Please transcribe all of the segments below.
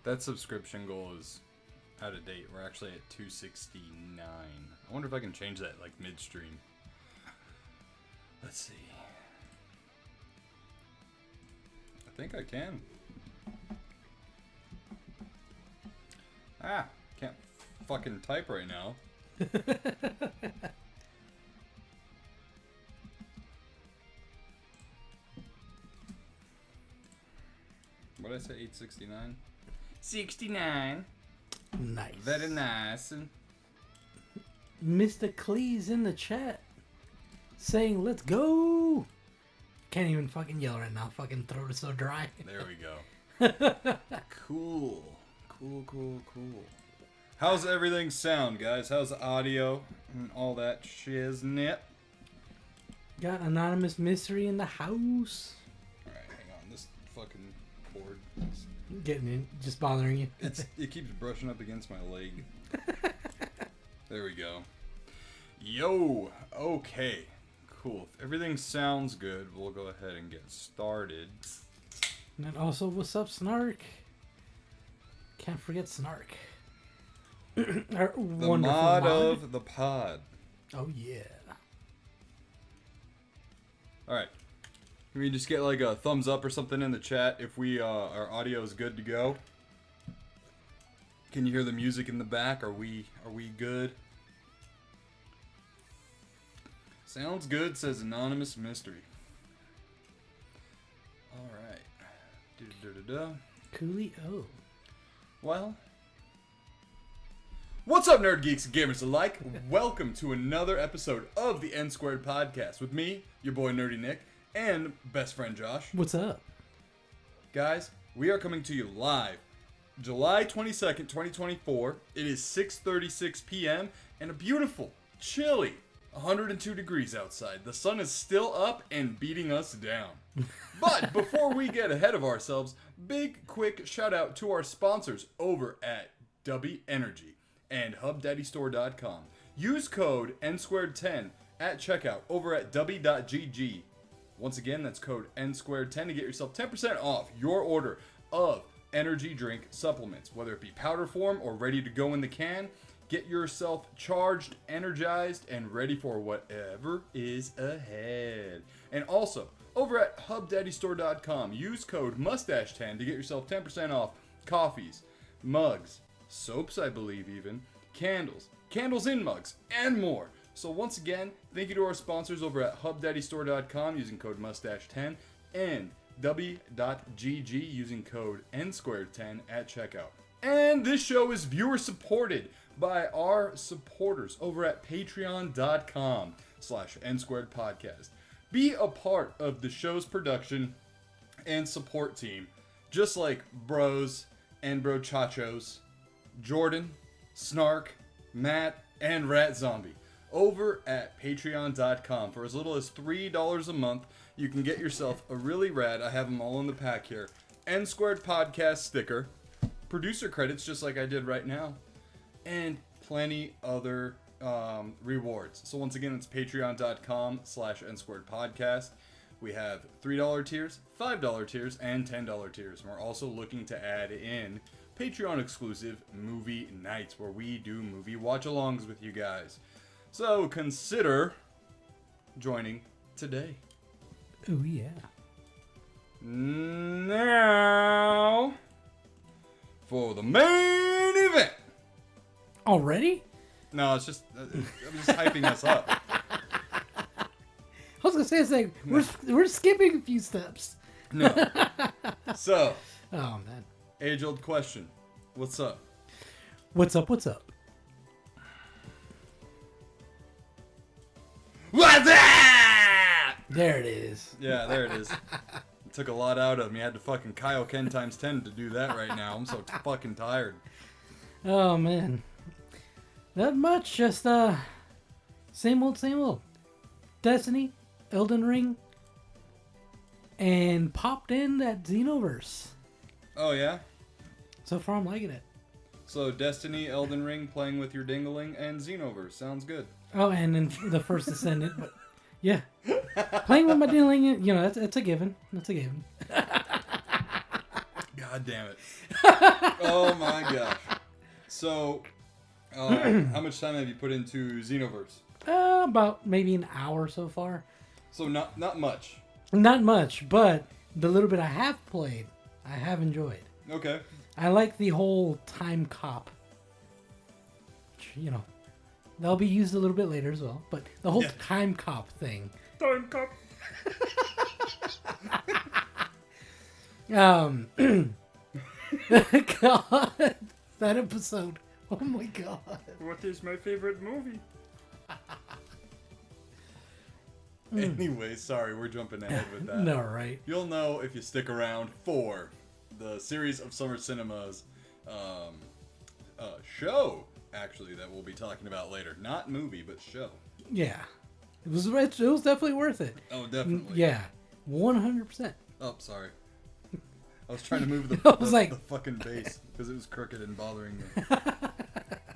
That subscription goal is out of date. We're actually at 269. I wonder if I can change that like midstream. Let's see. I think I can. Can't fucking type right now. What did I say? 869? 69. Nice. Very nice. Mr. Cleese in the chat saying, let's go. Can't even fucking yell right now. Fucking throat is so dry. There we go. Cool. How's everything sound, guys? How's the audio and all that shiznit? Got Anonymous Mystery in the house. Alright, hang on. This fucking cord. Getting in, just bothering you. It keeps brushing up against my leg. There we go. Yo! Okay. Cool. If everything sounds good, we'll go ahead and get started. And then also, what's up, Snark? Can't forget Snark. Our The mod of the pod. Oh, yeah. Alright. Can we just get like a thumbs up or something in the chat if we our audio is good to go? Can you hear the music in the back? Are we good? Sounds good, says Anonymous Mystery. Alright. Coolio. Well, what's up, nerd geeks and gamers alike? Welcome to another episode of the NSquared Podcast with me, your boy Nerdy Nick, and best friend Josh. What's up? Guys, we are coming to you live July 22nd, 2024. It is 6:36 p.m. and a beautiful, chilly 102 degrees outside. The sun is still up and beating us down. But before we get ahead of ourselves, big quick shout out to our sponsors over at W Energy and HubDaddyStore.com. Use code NSquared10 at checkout over at w.gg. Once again, that's code NSquared10 to get yourself 10% off your order of energy drink supplements, whether it be powder form or ready to go in the can. Get yourself charged, energized, and ready for whatever is ahead. And also, over at HubDaddyStore.com, use code MUSTACHE10 to get yourself 10% off coffees, mugs, soaps, I believe even, candles in mugs, and more. So once again, thank you to our sponsors over at HubDaddyStore.com using code MUSTACHE10 and w.gg using code NSquared10 at checkout. And this show is viewer supported by our supporters over at patreon.com/NSquaredPodcast. Be a part of the show's production and support team, just like bros and brochachos, Jordan, Snark, Matt, and Rat Zombie. Over at patreon.com. For as little as $3 a month, you can get yourself a really rad, I have them all in the pack here, NSquared Podcast sticker, producer credits just like I did right now, and plenty other rewards. So once again, it's patreon.com/NSquared Podcast. We have $3 tiers, $5 tiers, and $10 tiers. And we're also looking to add in Patreon exclusive movie nights where we do movie watch-alongs with you guys. So consider joining today. Oh, yeah. Now, for the main event. Already? No, it's just, I'm just hyping us up. I was going to say, it's like, we're skipping a few steps. No. So. Oh, man. Age-old question. What's up? What's up? What's up? There it is. Yeah, there it is. It took a lot out of me. I had to fucking Kaioken times 10 to do that right now. I'm so fucking tired. Oh, man. Not much. Just, same old, same old. Destiny, Elden Ring, and popped in that Xenoverse. Oh, yeah? So far, I'm liking it. So, Destiny, Elden Ring, playing with your dingling, and Xenoverse. Sounds good. Oh, and then the First Descendant, but yeah. Playing with my dealing, you know, that's a given. That's a given. God God damn it. Oh my gosh. So, how much time have you put into Xenoverse? About maybe an hour so far. So not much. Not much, but the little bit I have played, I have enjoyed. Okay. I like the whole time cop. You know, that'll be used a little bit later as well, but the whole time cop thing. Time cop. God, that episode. Oh my god. What is my favorite movie? Anyway, sorry, we're jumping ahead with that. No, right. You'll know if you stick around for the series of Summer Cinemas show, actually, that we'll be talking about later. Not movie, but show. Yeah. It was definitely worth it. Oh, definitely. Yeah. 100%. Oh, sorry. I was trying to move the fucking base because it was crooked and bothering me.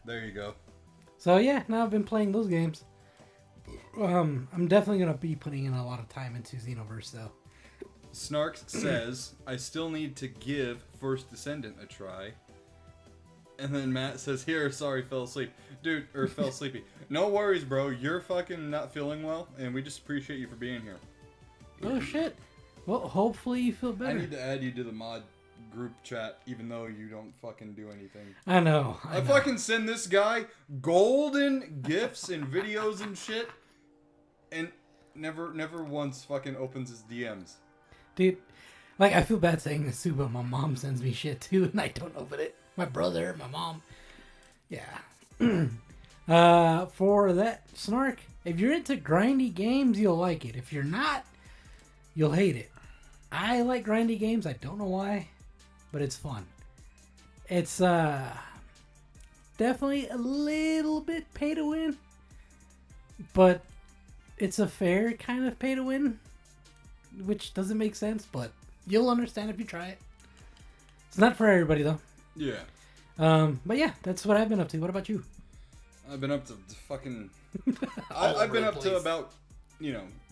There you go. So yeah, now I've been playing those games. I'm definitely gonna be putting in a lot of time into Xenoverse though. Snark says, I still need to give First Descendant a try. And then Matt says, here, sorry, fell asleep. Dude, or fell sleepy. No worries, bro. You're fucking not feeling well, and we just appreciate you for being here. Oh shit. Well, hopefully you feel better. I need to add you to the mod group chat, even though you don't fucking do anything. I know. I fucking send this guy golden gifts and videos and shit, and never once fucking opens his DMs. Dude, like, I feel bad saying this too, but my mom sends me shit too, and I don't open it. My brother, my mom. Yeah. For that, Snark, if you're into grindy games, you'll like it. If you're not, you'll hate it. I like grindy games. I don't know why, but it's fun. It's definitely a little bit pay to win, but it's a fair kind of pay to win, which doesn't make sense, but you'll understand if you try it. It's not for everybody though. Yeah. But yeah, that's what I've been up to. What about you? I've been up to fucking... I've been up to about,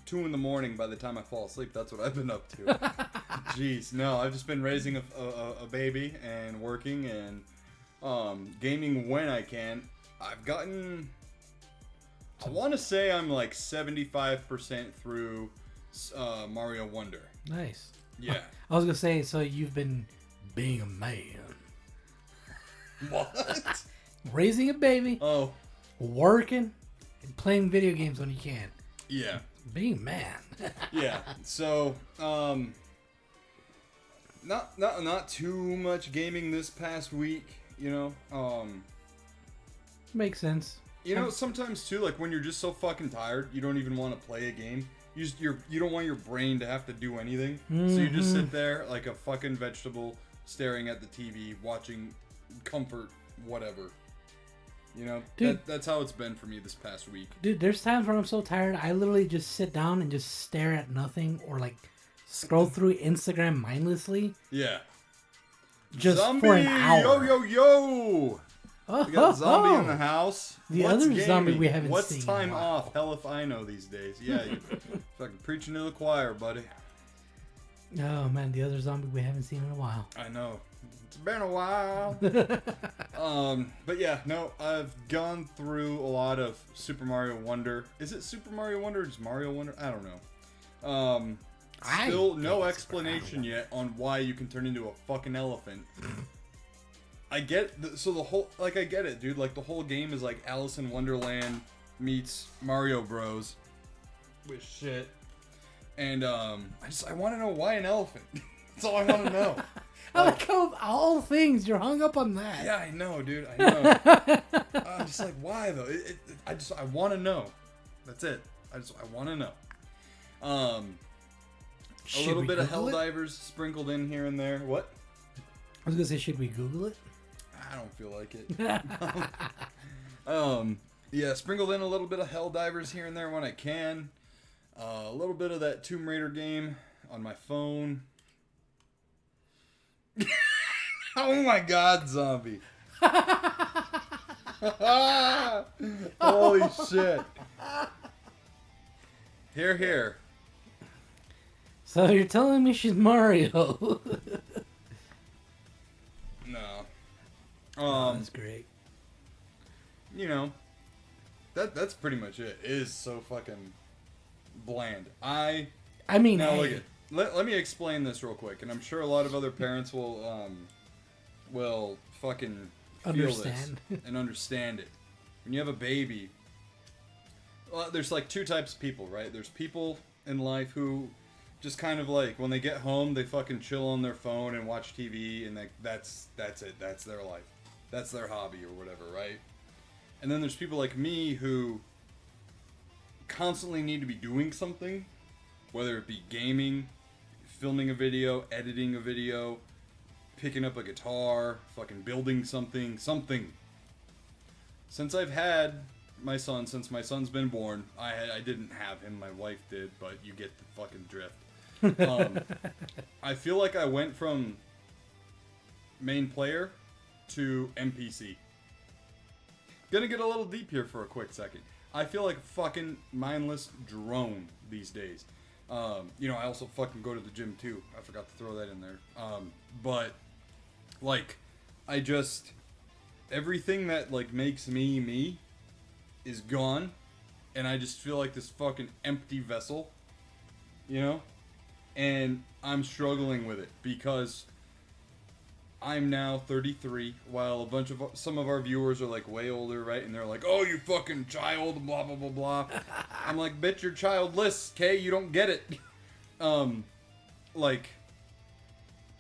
2 in the morning by the time I fall asleep. That's what I've been up to. Jeez, no, I've just been raising a baby and working and gaming when I can. I've gotten... I want to say I'm like 75% through Mario Wonder. Nice. Yeah. I was going to say, so you've been being a man. What? Raising a baby. Oh. Working. And playing video games when you can. Yeah. Being a man. Yeah. So, not too much gaming this past week, Makes sense. Sometimes too, like when you're just so fucking tired, you don't even want to play a game. You don't want your brain to have to do anything. Mm-hmm. So you just sit there like a fucking vegetable, staring at the TV, watching comfort, whatever. Dude, that's how it's been for me this past week. Dude, there's times where I'm so tired, I literally just sit down and just stare at nothing or like scroll through Instagram mindlessly. Yeah. Just zombie! For an hour. Yo! We got zombie in the house. The What's other gaming? zombie we haven't What's seen. What's time off? Hell if I know these days. Yeah, you're fucking preaching to the choir, buddy. Oh man, the other zombie we haven't seen in a while. I know. It's been a while. But yeah, no, I've gone through a lot of Super Mario Wonder. Is it Super Mario Wonder or just Mario Wonder? I don't know. Still no explanation yet on why you can turn into a fucking elephant. I get I get it, dude. Like the whole game is like Alice in Wonderland meets Mario Bros. With shit. And I want to know why an elephant. That's all I want to know. I like how of all things you're hung up on that. Yeah, I know, dude. I know. I'm just like, why though? I want to know. That's it. I want to know. A little bit of Helldivers sprinkled in here and there. What? I was gonna say, should we Google it? I don't feel like it. Yeah, sprinkled in a little bit of Helldivers here and there when I can. A little bit of that Tomb Raider game on my phone. Oh my god, zombie. Holy shit. Here. So you're telling me she's Mario? That's great. You know, that's pretty much it. It is so fucking bland. I mean, now hey, look at. Let me explain this real quick, and I'm sure a lot of other parents will fucking feel understand this and understand it. When you have a baby, well, there's like two types of people, right? There's people in life who just kind of like when they get home, they fucking chill on their phone and watch TV, and that's it. That's their life. That's their hobby or whatever, right? And then there's people like me who constantly need to be doing something, whether it be gaming, filming a video, editing a video, picking up a guitar, fucking building something. Since I've had my son, since my son's been born, I didn't have him, my wife did, but you get the fucking drift. I feel like I went from main player to NPC. Gonna get a little deep here for a quick second. I feel like a fucking mindless drone these days. You know, I also fucking go to the gym too. I forgot to throw that in there. But like, I just everything that like makes me is gone, and I just feel like this fucking empty vessel, you know? And I'm struggling with it because I'm now 33, while some of our viewers are like way older, right? And they're like, "Oh, you fucking child, blah blah blah blah." I'm like, "Bitch, you're childless, okay? You don't get it." Like,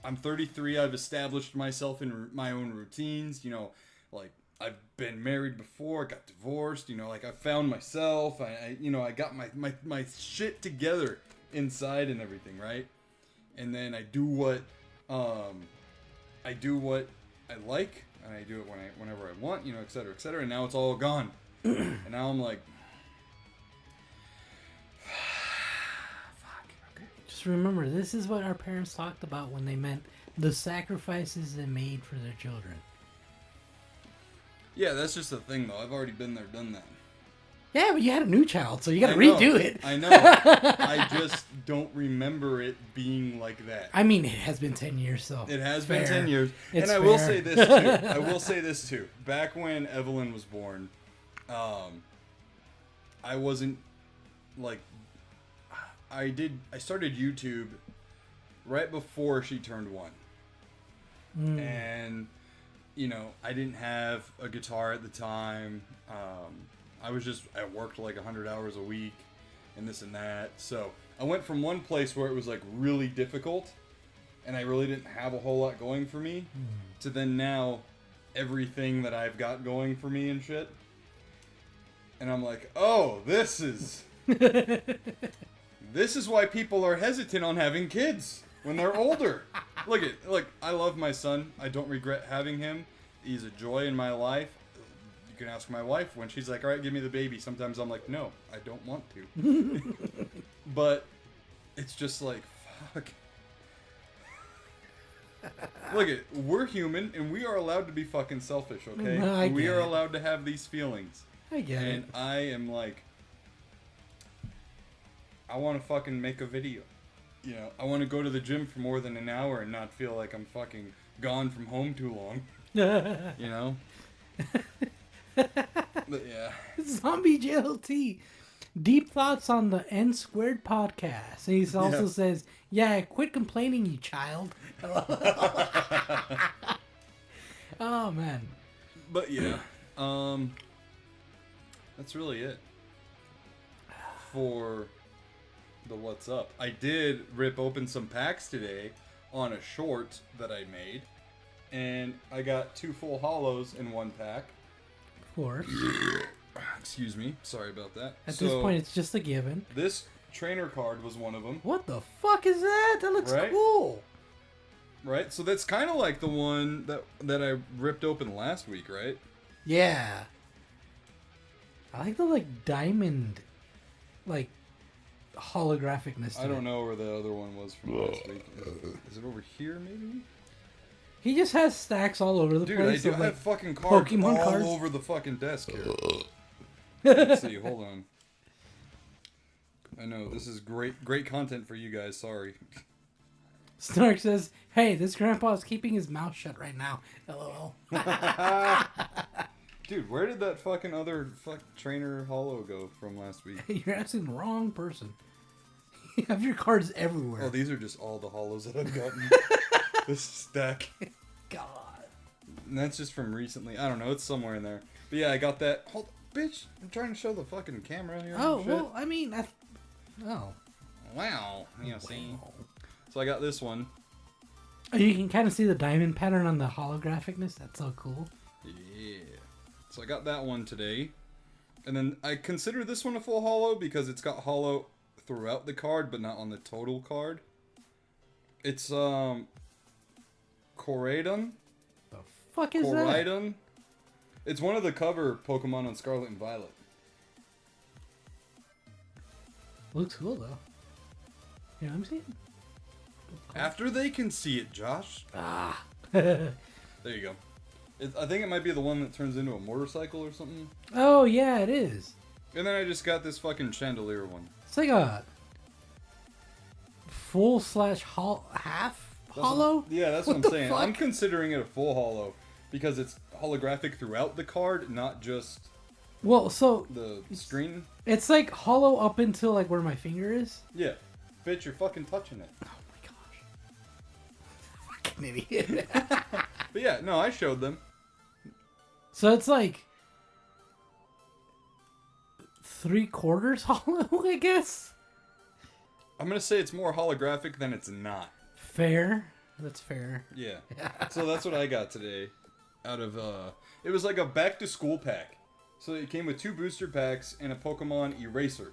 I'm 33. I've established myself in my own routines. You know, like I've been married before, got divorced. You know, like I found myself. I got my shit together inside and everything, right? And then I do what I like, and I do it whenever I want, you know, et cetera, and now it's all gone. And now I'm like, fuck. Okay. just remember, this is what our parents talked about when they meant the sacrifices they made for their children. Yeah, that's just the thing, though. I've already been there, done that. Yeah, but you had a new child, so you gotta redo it. I know. I just don't remember it being like that. I mean, it has been 10 years, so it has been 10 years. It's and I fair. will say this too. Back when Evelyn was born, I wasn't like I started YouTube right before she turned 1. And you know, I didn't have a guitar at the time. I worked like 100 hours a week and this and that. So I went from one place where it was like really difficult and I really didn't have a whole lot going for me to then now everything that I've got going for me and shit. And I'm like, oh, this is why people are hesitant on having kids when they're older. Look, I love my son. I don't regret having him. He's a joy in my life. You can ask my wife when she's like, all right, give me the baby. Sometimes I'm like, no, I don't want to. But it's just like, fuck. We're human and we are allowed to be fucking selfish, okay? No, we are allowed to have these feelings. I get it. And I am like, I want to fucking make a video. You know, I want to go to the gym for more than an hour and not feel like I'm fucking gone from home too long. You know? But yeah. Zombie JLT. Deep thoughts on the NSquared Podcast. And he also says, yeah, quit complaining, you child. Oh, man. But yeah. That's really it. For the what's up. I did rip open some packs today on a short that I made. And I got 2 full hollows in one pack. Of course. Excuse me. Sorry about that. At this point, it's just a given. This trainer card was one of them. What the fuck is that? That looks cool. Right? So that's kind of like the one that I ripped open last week, right? Yeah. I like the, diamond, holographicness to I don't know where the other one was from last week. Is it over here, maybe? He just has stacks all over the place. Dude, I have fucking cards Pokemon all cards over the fucking desk here. Let's see, hold on. I know, this is great content for you guys, sorry. Snark says, "Hey, this grandpa is keeping his mouth shut right now." LOL. Dude, where did that fucking other trainer holo go from last week? You're asking the wrong person. You have your cards everywhere. Oh, these are just all the holos that I've gotten. This stack. God. And that's just from recently. I don't know. It's somewhere in there. But yeah, I got that. Hold, bitch. I'm trying to show the fucking camera here. Oh, well, I mean, Wow. You know, see? So I got this one. Oh, you can kind of see the diamond pattern on the holographicness. That's so cool. Yeah. So I got that one today. And then I consider this one a full holo because it's got holo throughout the card, but not on the total card. It's, Koraidon. The fuck is that? Koraidon. It's one of the cover Pokemon on Scarlet and Violet. Looks cool, though. Yeah, I'm seeing. After they can see it, Josh. Ah. There you go. I think it might be the one that turns into a motorcycle or something. Oh, yeah, it is. And then I just got this fucking chandelier one. It's like a full / half holo? Yeah, that's what I'm saying. Fuck? I'm considering it a full holo because it's holographic throughout the card, not just the screen. It's like holo up until like where my finger is. Yeah. Bitch, you're fucking touching it. Oh my gosh. Fucking idiot. But yeah, no, I showed them. So it's like 3/4 holo, I guess. I'm gonna say it's more holographic than it's not. Fair. That's fair. Yeah. So that's what I got today. Out of it was like a back to school pack. So it came with 2 booster packs and a Pokemon Eraser.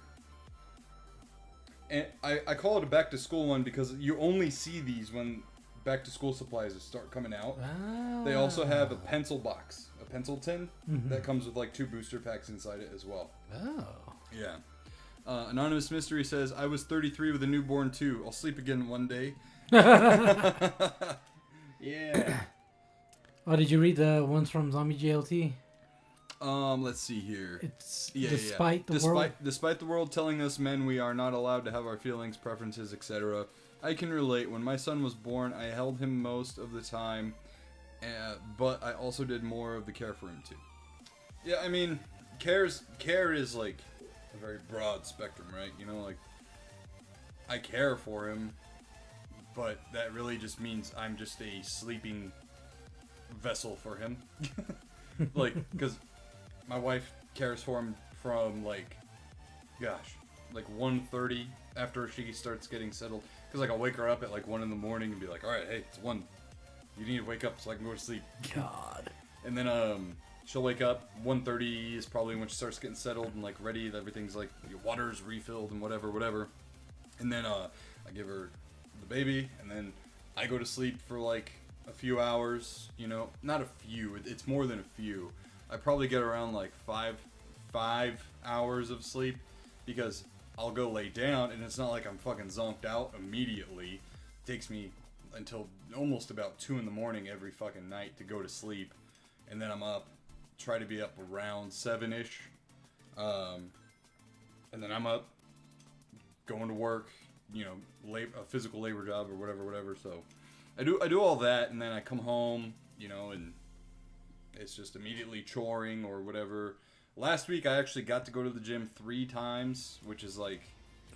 And I call it a back to school one because you only see these when back to school supplies start coming out. Ah. They also have a pencil box, a pencil tin that comes with like 2 booster packs inside it as well. Oh. Yeah. Anonymous Mystery says, I was 33 with a newborn too. I'll sleep again one day. Yeah. Oh, did you read the ones from Zombie JLT? Let's see here. It's despite the world. Despite the world telling us men we are not allowed to have our feelings, preferences, etc. I can relate. When my son was born, I held him most of the time, but I also did more of the care for him too. Yeah, I mean, care is like a very broad spectrum, right? You know, like I care for him, but that really just means I'm just a sleeping vessel for him. Like, because my wife cares for him from like 1:30 after she starts getting settled. Because like I'll wake her up at like 1 in the morning and be like, all right, hey, it's 1. You need to wake up so I can go to sleep. God. And then she'll wake up. 1:30 is probably when she starts getting settled and like ready. Everything's like your water's refilled and whatever. And then I give her the baby, and then I go to sleep for like a few hours. You know, not a few. It's more than a few. I probably get around like five hours of sleep because I'll go lay down and it's not like I'm fucking zonked out immediately. It takes me until almost about 2 in the morning every fucking night to go to sleep, and then I'm up, try to be up around 7-ish, and then I'm up, going to work, you know, a physical labor job or whatever. So I do all that, and then I come home, you know, and it's just immediately choring or whatever. Last week I actually got to go to the gym 3 times, which is like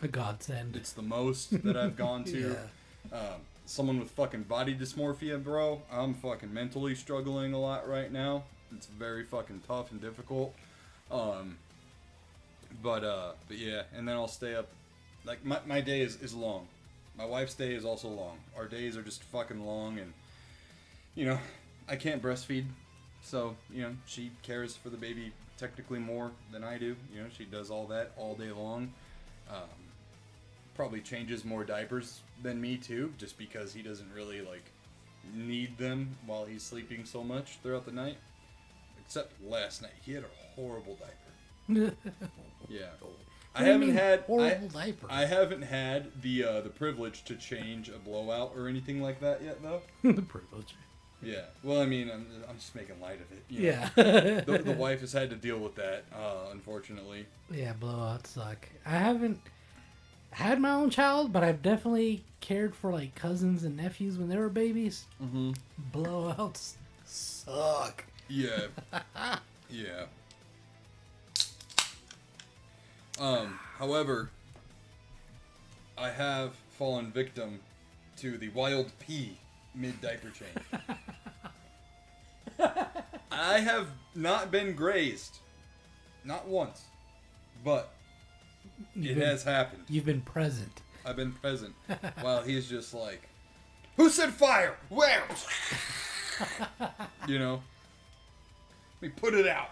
a godsend. It's the most that I've gone to. Yeah. Someone with fucking body dysmorphia, bro. I'm fucking mentally struggling a lot right now. It's very fucking tough and difficult. But yeah, and then I'll stay up. Like my day is long. My wife's day is also long. Our days are just fucking long, and you know, I can't breastfeed. So, you know, she cares for the baby technically more than I do. You know, she does all that all day long. Probably changes more diapers than me too, just because he doesn't really like need them while he's sleeping so much throughout the night. Except last night, he had a horrible diaper. Yeah, I haven't had the privilege to change a blowout or anything like that yet, though. The privilege. Yeah. Well, I mean, I'm just making light of it. You know? Yeah. The wife has had to deal with that, unfortunately. Yeah, blowouts suck. I haven't. had my own child, but I've definitely cared for like cousins and nephews when they were babies. Mm-hmm. Blowouts suck. Yeah. Yeah. However, I have fallen victim to the wild pea mid-diaper change. I have not been grazed. Not once. But it has happened. You've been present. I've been present. While he's just like, who said fire? Where? You know? Let me put it out.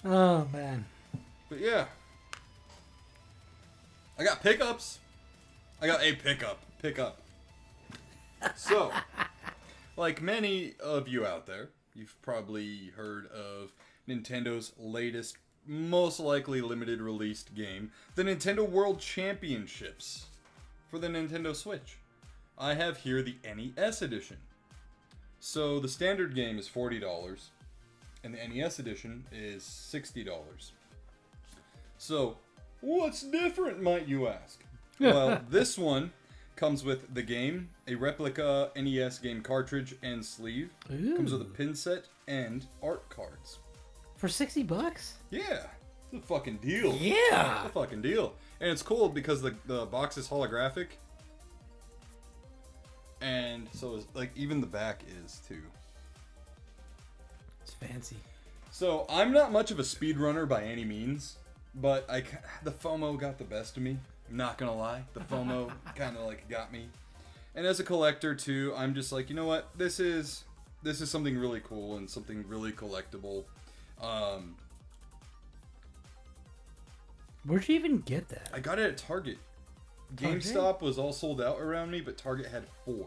Oh, man. But yeah. I got pickups. I got a pickup. So, like many of you out there, you've probably heard of Nintendo's latest, most likely limited released game, the Nintendo World Championships for the Nintendo Switch. I have here the NES edition. So the standard game is $40, and the NES edition is $60. So, what's different, might you ask? Well, this one comes with the game, a replica NES game cartridge and sleeve. Ooh. Comes with a pin set and art cards. For $60? Yeah, it's a fucking deal. Yeah. It's a fucking deal. And it's cool because the box is holographic. And so it's, like, even the back is too. It's fancy. So I'm not much of a speedrunner by any means, but the FOMO got the best of me. I'm not gonna lie, the FOMO kind of like got me. And as a collector too, I'm just like, you know what? This is something really cool and something really collectible. Where'd you even get that? I got it at Target. GameStop was all sold out around me, but Target had 4.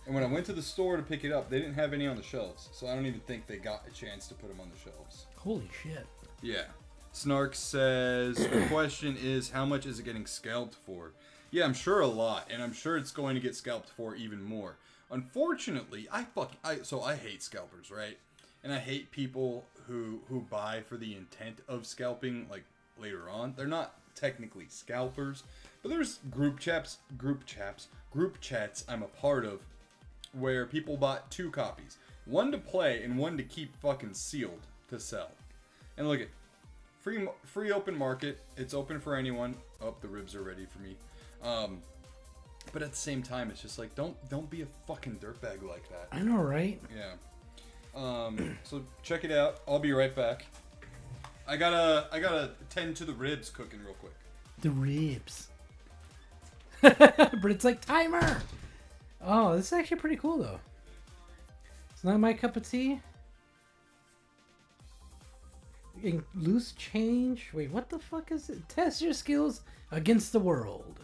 And when I went to the store to pick it up, they didn't have any on the shelves. So I don't even think they got a chance to put them on the shelves. Holy shit. Yeah. Snark says, the question is, how much is it getting scalped for? Yeah, I'm sure a lot. And I'm sure it's going to get scalped for even more. Unfortunately, I hate scalpers, right? And I hate people who buy for the intent of scalping, like, later on. They're not technically scalpers, but there's group chats I'm a part of where people bought 2 copies. One to play and one to keep fucking sealed to sell. And look at free open market. It's open for anyone. Oh, the ribs are ready for me. But at the same time, it's just like, don't be a fucking dirtbag like that. I know, right? Yeah. So check it out. I'll be right back. I gotta tend to the ribs cooking real quick. The ribs. But it's like timer. Oh, this is actually pretty cool though. It's not my cup of tea. In loose change. Wait, what the fuck is it? Test your skills against the world.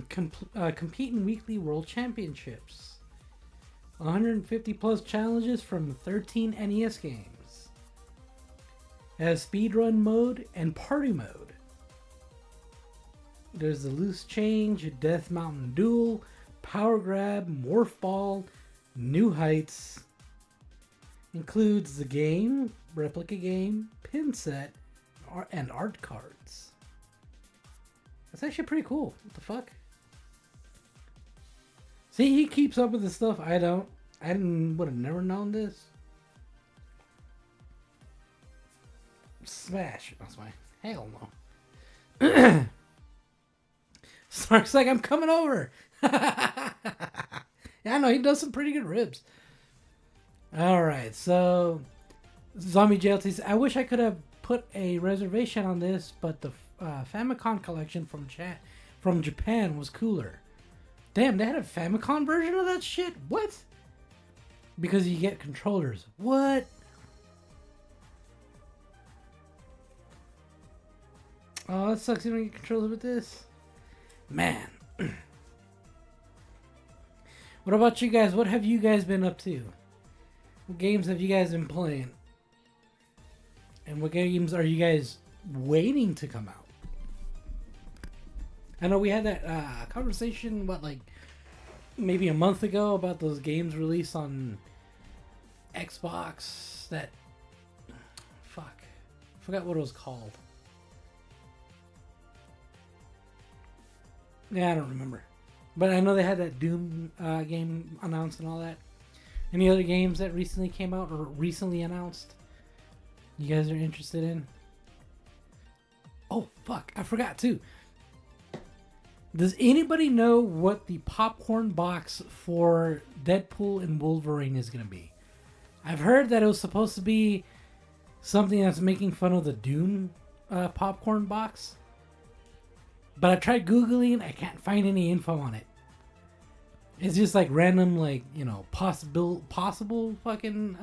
Compete in weekly world championships. 150 plus challenges from 13 NES games. It has speedrun mode and party mode. There's the loose change, Death Mountain Duel, Power Grab, Morph Ball, New Heights. Includes the game, replica game, pin set, and art cards. That's actually pretty cool. What the fuck? See, he keeps up with the stuff I don't. I would have never known this. Smash. That's my hell no. Snark's like, I'm coming over. Yeah, I know, he does some pretty good ribs. Alright, so Zombie Jail says, I wish I could have put a reservation on this, but the Famicom collection from Japan was cooler. Damn, they had a Famicom version of that shit? What? Because you get controllers. What? Oh, that sucks. You don't get controllers with this. Man. What about you guys? What have you guys been up to? What games have you guys been playing? And what games are you guys waiting to come out? I know we had that conversation, maybe a month ago about those games released on Xbox that... Fuck. I forgot what it was called. Yeah, I don't remember. But I know they had that Doom game announced and all that. Any other games that recently came out or recently announced you guys are interested in? Oh, fuck. I forgot, too. Does anybody know what the popcorn box for Deadpool and Wolverine is going to be? I've heard that it was supposed to be something that's making fun of the Doom popcorn box. But I tried Googling. I can't find any info on it. It's just like random, like, you know, possible fucking,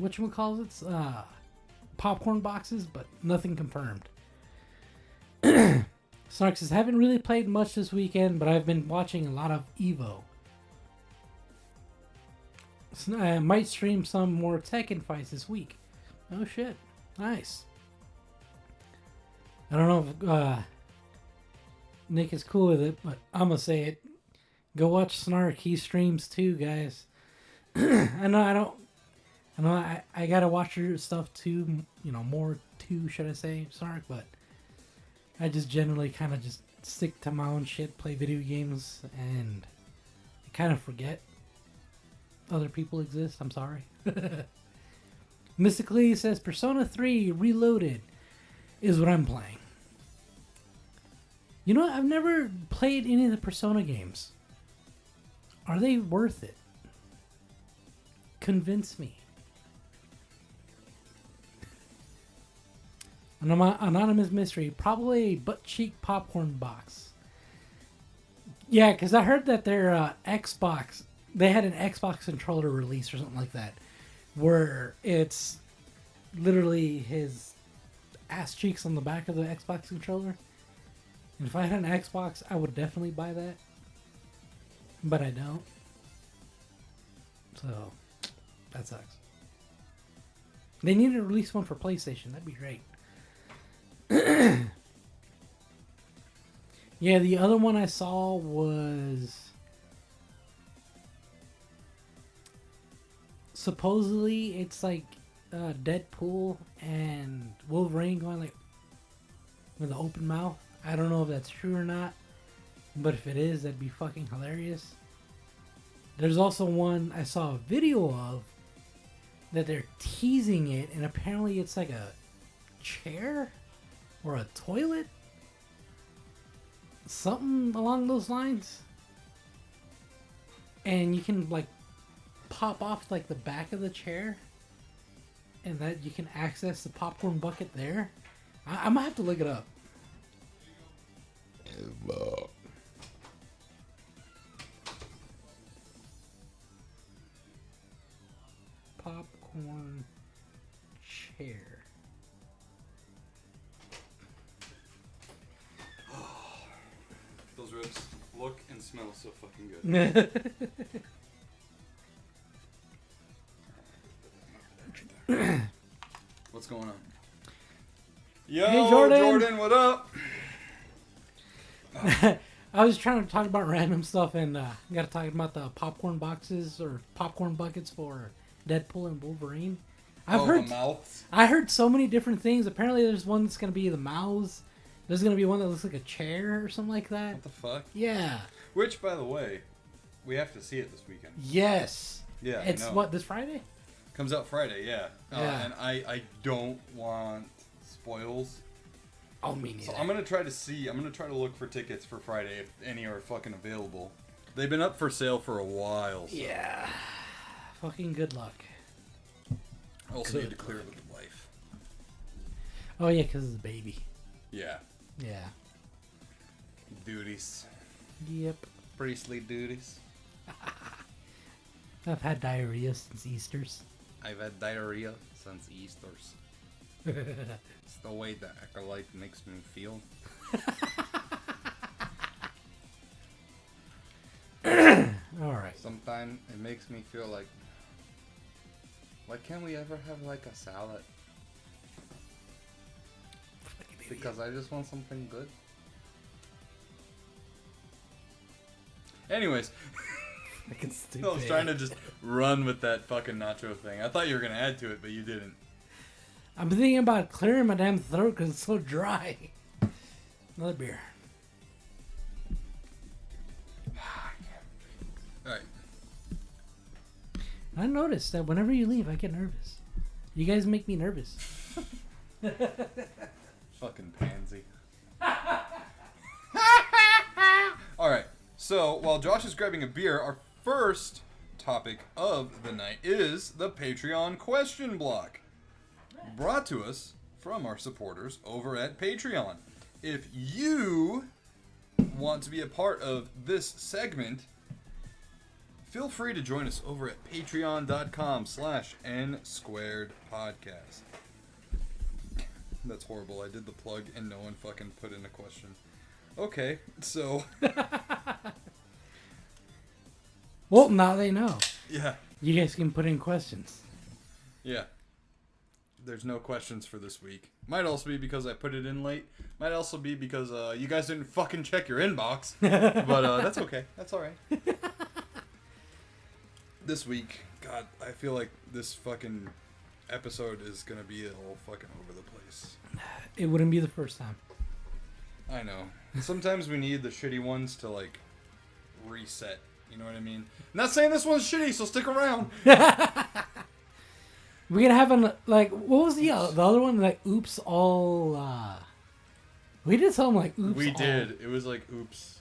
whatchamacallits, popcorn boxes, but nothing confirmed. Snark says, haven't really played much this weekend, but I've been watching a lot of Evo. I might stream some more Tekken fights this week. Oh shit. Nice. I don't know if Nick is cool with it, but I'm gonna say it. Go watch Snark. He streams too, guys. I gotta watch your stuff too. You know, more too, should I say, Snark? But I just generally kind of just stick to my own shit, play video games, and I kind of forget other people exist. I'm sorry. Mystically says Persona 3 Reloaded is what I'm playing. You know what? I've never played any of the Persona games. Are they worth it? Convince me. Anonymous Mystery. Probably a butt cheek popcorn box. Yeah, because I heard that their Xbox... They had an Xbox controller release or something like that. Where it's literally his ass cheeks on the back of the Xbox controller. And if I had an Xbox, I would definitely buy that. But I don't. So, that sucks. They need to release one for PlayStation. That'd be great. Yeah, the other one I saw was... Supposedly, it's like Deadpool and Wolverine going like with an open mouth. I don't know if that's true or not. But if it is, that'd be fucking hilarious. There's also one I saw a video of that they're teasing it, and apparently it's like a chair or a toilet. Something along those lines. And you can like pop off like the back of the chair, and that you can access the popcorn bucket there. I might have to look it up. Popcorn chair. Those ribs look and smell so fucking good. What's going on? Yo, Hey, Jordan. Jordan, what up? I was trying to talk about random stuff, and got to talk about the popcorn boxes or popcorn buckets for Deadpool and Wolverine. I've heard the mouths. I heard so many different things. Apparently, there's one that's gonna be the mouths. There's gonna be one that looks like a chair or something like that. What the fuck? Yeah. Which, by the way, we have to see it this weekend. Yes. Yeah. It's what, this Friday? Comes out Friday, yeah. Yeah. And I don't want spoils. Oh, me neither. So I'm gonna try to look for tickets for Friday if any are fucking available. They've been up for sale for a while. So. Yeah. Fucking good luck. I also need to clear it with the wife. Oh yeah, because it's a baby. Yeah. Yeah. Duties. Yep. Priestly duties. I've had diarrhea since Easter's. I've had diarrhea since Easter's. It's the way the acolyte makes me feel. Alright. Sometimes it makes me feel like, why can't we ever have like a salad? Because I just want something good. Anyways. Fucking stupid. I was trying to just run with that fucking nacho thing. I thought you were going to add to it, but you didn't. I'm thinking about clearing my damn throat because it's so dry. Another beer. All right. I noticed that whenever you leave, I get nervous. You guys make me nervous. Fucking pansy. All right. So while Josh is grabbing a beer, our first topic of the night is the Patreon question block, brought to us from our supporters over at Patreon. If you want to be a part of this segment, feel free to join us over at patreon.com/NSquared Podcast. That's horrible. I did the plug and no one fucking put in a question. Okay, so... Well, now they know. Yeah. You guys can put in questions. Yeah. There's no questions for this week. Might also be because I put it in late. Might also be because you guys didn't fucking check your inbox. But that's okay. That's alright. This week, God, I feel like this fucking episode is gonna be a little fucking over the place. It wouldn't be the first time. I know. Sometimes we need the shitty ones to, like, reset. You know what I mean? I'm not saying this one's shitty, so stick around. We're gonna have an, like, what was the other one? Like, oops, all, we did something like oops, We all. did. It was like oops,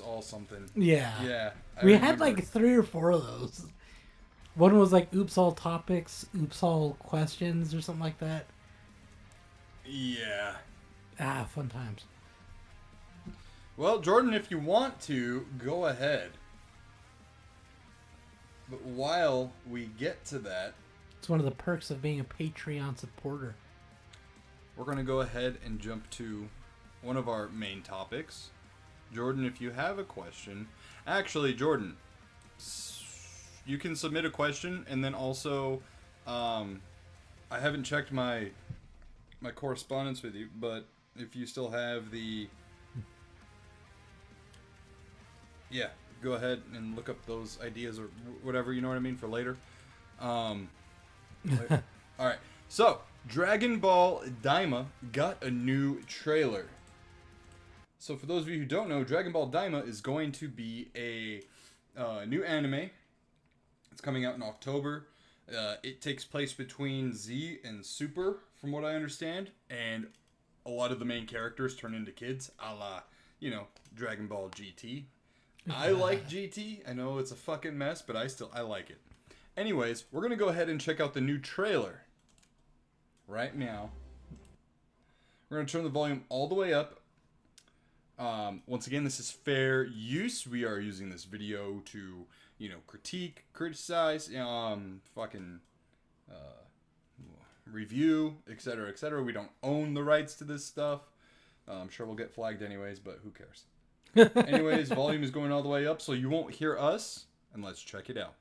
all something. Yeah. Yeah. We had like 3 or 4 of those. One was like oops, all topics, oops, all questions, or something like that. Yeah. Fun times. Well, Jordan, if you want to, go ahead. But while we get to that, It's one of the perks of being a Patreon supporter. we're going to go ahead and jump to one of our main topics. Jordan, if you have a question... Actually, Jordan, you can submit a question, and then also, I haven't checked my correspondence with you, but if you still have the... Yeah, go ahead and look up those ideas or whatever, you know what I mean, for later. Alright, so, Dragonball Daima got a new trailer. So for those of you who don't know, Dragonball Daima is going to be a new anime. It's coming out in October. It takes place between Z and Super, from what I understand. And a lot of the main characters turn into kids, a la, Dragon Ball GT. I like GT. I know it's a fucking mess, but I like it. Anyways, we're going to go ahead and check out the new trailer right now. We're going to turn the volume all the way up. Once again, this is fair use. We are using this video to, critique, criticize, review, etc., etc. We don't own the rights to this stuff. I'm sure we'll get flagged anyways, but who cares? Anyways, volume is going all the way up, so you won't hear us, and let's check it out.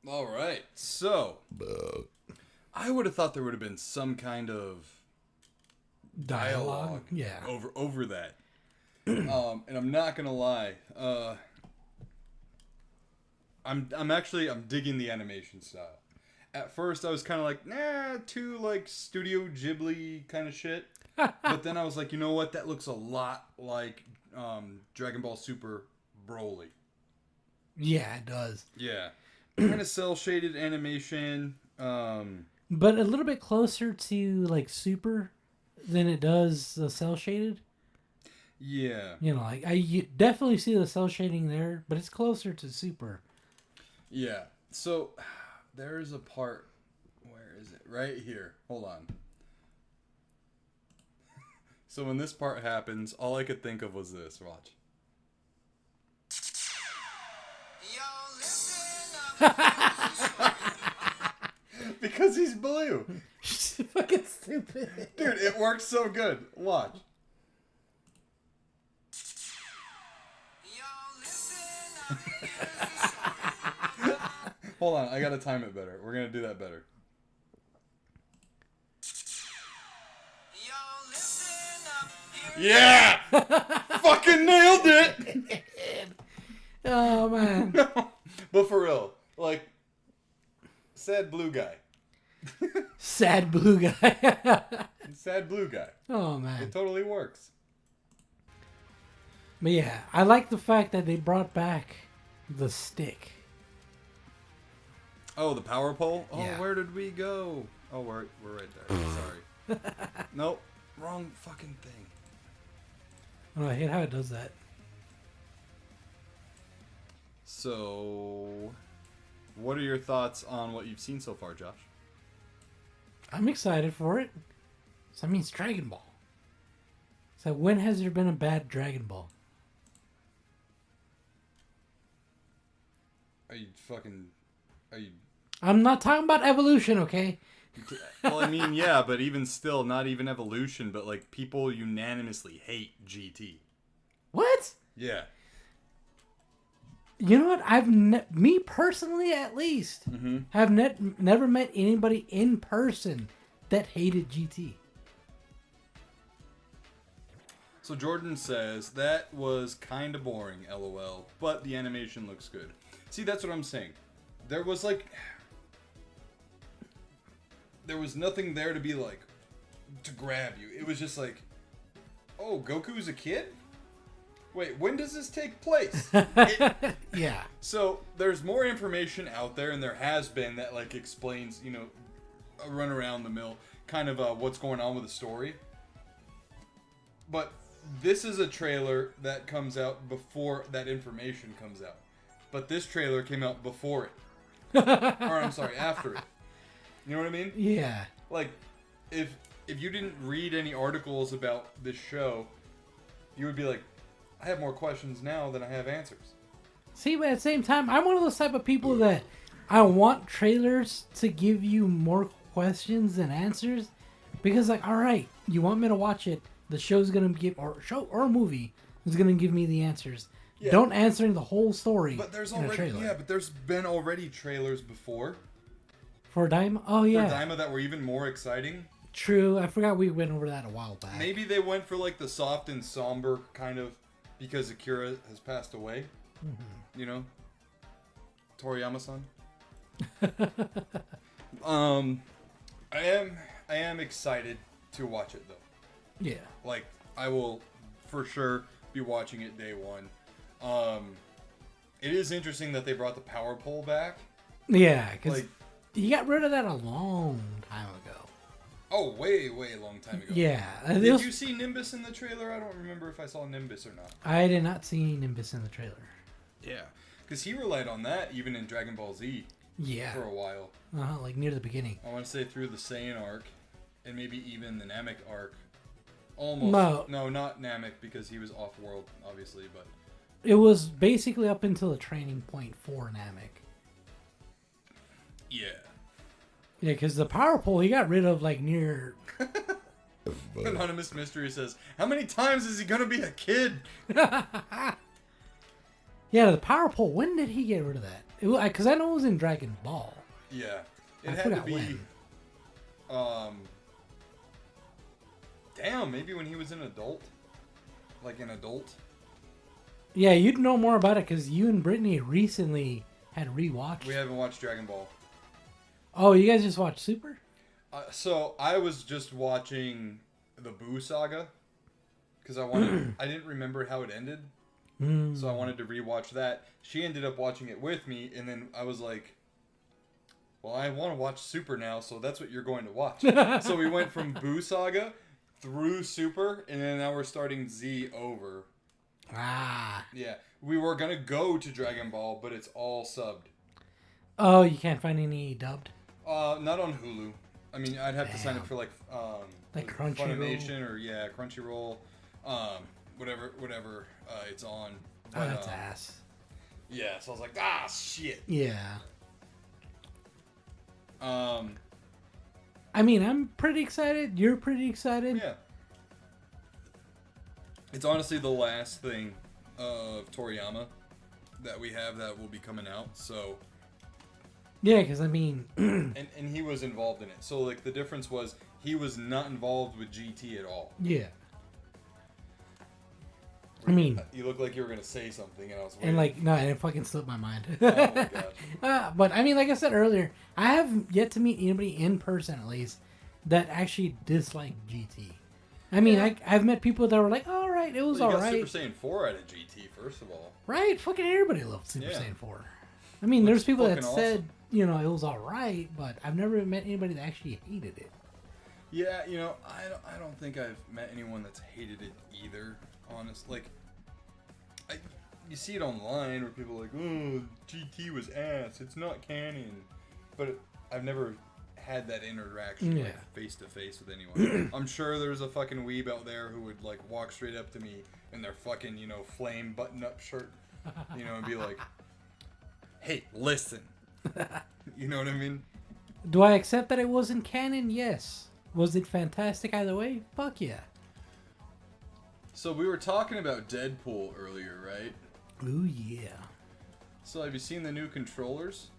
All right, so I would have thought there would have been some kind of dialogue Yeah. over that. And I'm not gonna lie, I'm digging the animation style. At first, I was kind of like, nah, too like Studio Ghibli kind of shit. But then I was like, you know what? That looks a lot like Dragon Ball Super Broly. Yeah, it does. Yeah. Kind of cel-shaded animation. But a little bit closer to like Super than it does the cell shaded. Yeah. You know, like you definitely see the cell shading there, but it's closer to Super. Yeah. So there's a part. Where is it? Right here. Hold on. So when this part happens, all I could think of was this. Watch. Because he's blue. Fucking stupid. Dude, it works so good. Watch. Hold on, I gotta time it better. We're gonna do that better. Yeah! Fucking nailed it! Oh, man. But for real, like, sad blue guy. Sad blue guy. Sad blue guy. Oh, man. It totally works. But yeah, I like the fact that they brought back the stick. Oh, the power pole? Oh, Yeah. where did we go? Oh, we're right there. Sorry. Nope. Wrong fucking thing. Oh, I hate how it does that. So, what are your thoughts on what you've seen so far, Josh? I'm excited for it. So, I mean, it's Dragon Ball. So, when has there been a bad Dragon Ball? Are you... I'm not talking about evolution, okay? Well, I mean, yeah, but even still, not even evolution, but like people unanimously hate GT. What? Yeah. You know what? Me personally, at least, have never met anybody in person that hated GT. So Jordan says, that was kind of boring, LOL, but the animation looks good. See, that's what I'm saying. There was nothing there to be like, to grab you. It was just like, oh, Goku's a kid? Wait, when does this take place? Yeah. So there's more information out there, and there has been that like explains, you know, a run around the mill, kind of what's going on with the story. But this is a trailer that comes out before that information comes out. But this trailer came out before it. Or I'm sorry, after it. You know what I mean? Yeah. Like, if you didn't read any articles about this show, you would be like, I have more questions now than I have answers. See, but at the same time, I'm one of those type of people that I want trailers to give you more questions than answers. Because, like, all right, you want me to watch it, the show's going to give, or movie is going to give me the answers. Yeah. Don't answer the whole story. But there's already, but there's been already trailers before. For Daima? Oh, yeah. For Daima that were even more exciting. True. I forgot we went over that a while back. Maybe they went for, like, the soft and somber kind of, because Akira has passed away. Mm-hmm. You know? Toriyama-san. I am excited to watch it, though. Yeah. Like, I will, for sure, be watching it day one. It is interesting that they brought the power pole back. Yeah, because you got rid of that a long time ago. Oh, way long time ago. Yeah. Did you see Nimbus in the trailer? I don't remember if I saw Nimbus or not. I did not see Nimbus in the trailer. Yeah, because he relied on that even in Dragon Ball Z. Yeah. For a while. Like near the beginning. I want to say through the Saiyan arc, and maybe even the Namek arc. Almost. No, not Namek because he was off-world, obviously, but... It was basically up until the training point for Namek. Yeah. Yeah, because the power pole he got rid of like near... Anonymous Mystery says, how many times is he going to be a kid? Yeah, the power pole, when did he get rid of that? Because I know it was in Dragon Ball. Yeah. It had to be... When. Damn, maybe when he was an adult? Like an adult? Yeah, you'd know more about it because you and Brittany recently had rewatched. We haven't watched Dragon Ball. Oh, you guys just watched Super? So I was just watching the Boo saga because I didn't remember how it ended, so I wanted to rewatch that. She ended up watching it with me, and then I was like, well, I want to watch Super now, so that's what you're going to watch. So we went from Boo Saga through Super, and then now we're starting Z over. Ah. Yeah. We were going to go to Dragon Ball, but it's all subbed. Oh, you can't find any dubbed? Not on Hulu. I mean, I'd have to sign up for like Crunchyroll. Funimation or Crunchyroll, whatever it's on. But, That's ass. Yeah, so I was like, shit. Yeah. Um, I mean, I'm pretty excited. You're pretty excited. Yeah. It's honestly the last thing of Toriyama that we have that will be coming out. So. Yeah, because I mean. and he was involved in it. So like the difference was he was not involved with GT at all. Yeah. I mean, you look like you were gonna say something, and I was waiting. And like, no, it fucking slipped my mind. Oh my gosh. But I mean, like I said earlier, I have yet to meet anybody in person, at least, that actually disliked GT. I mean, I've met people that were like, "All right, it was all right." Super Saiyan 4 out of GT, first of all. Right, fucking everybody loved Super Saiyan 4. I mean, there's people that said, it was all right, but I've never met anybody that actually hated it. Yeah, I don't think I've met anyone that's hated it either. Honest, like, you see it online where people are like, "Oh, GT was ass. It's not canon," but I've never had that interaction like face to face with anyone. I'm sure there's a fucking weeb out there who would like walk straight up to me in their fucking flame button up shirt, and be like, "Hey, listen," you know what I mean? Do I accept that it wasn't canon? Yes. Was it fantastic either way? Fuck yeah. So we were talking about Deadpool earlier, right? Ooh, yeah. So have you seen the new controllers?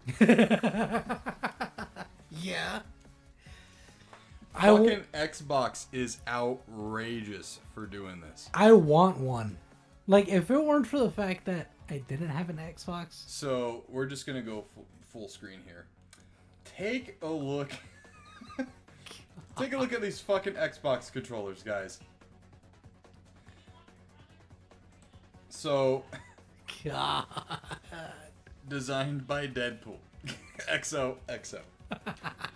Yeah. Fucking Xbox is outrageous for doing this. I want one. Like, if it weren't for the fact that I didn't have an Xbox. So we're just going to go full screen here. Take a look. Take a look at these fucking Xbox controllers, guys. So, God. Designed by Deadpool. XOXO.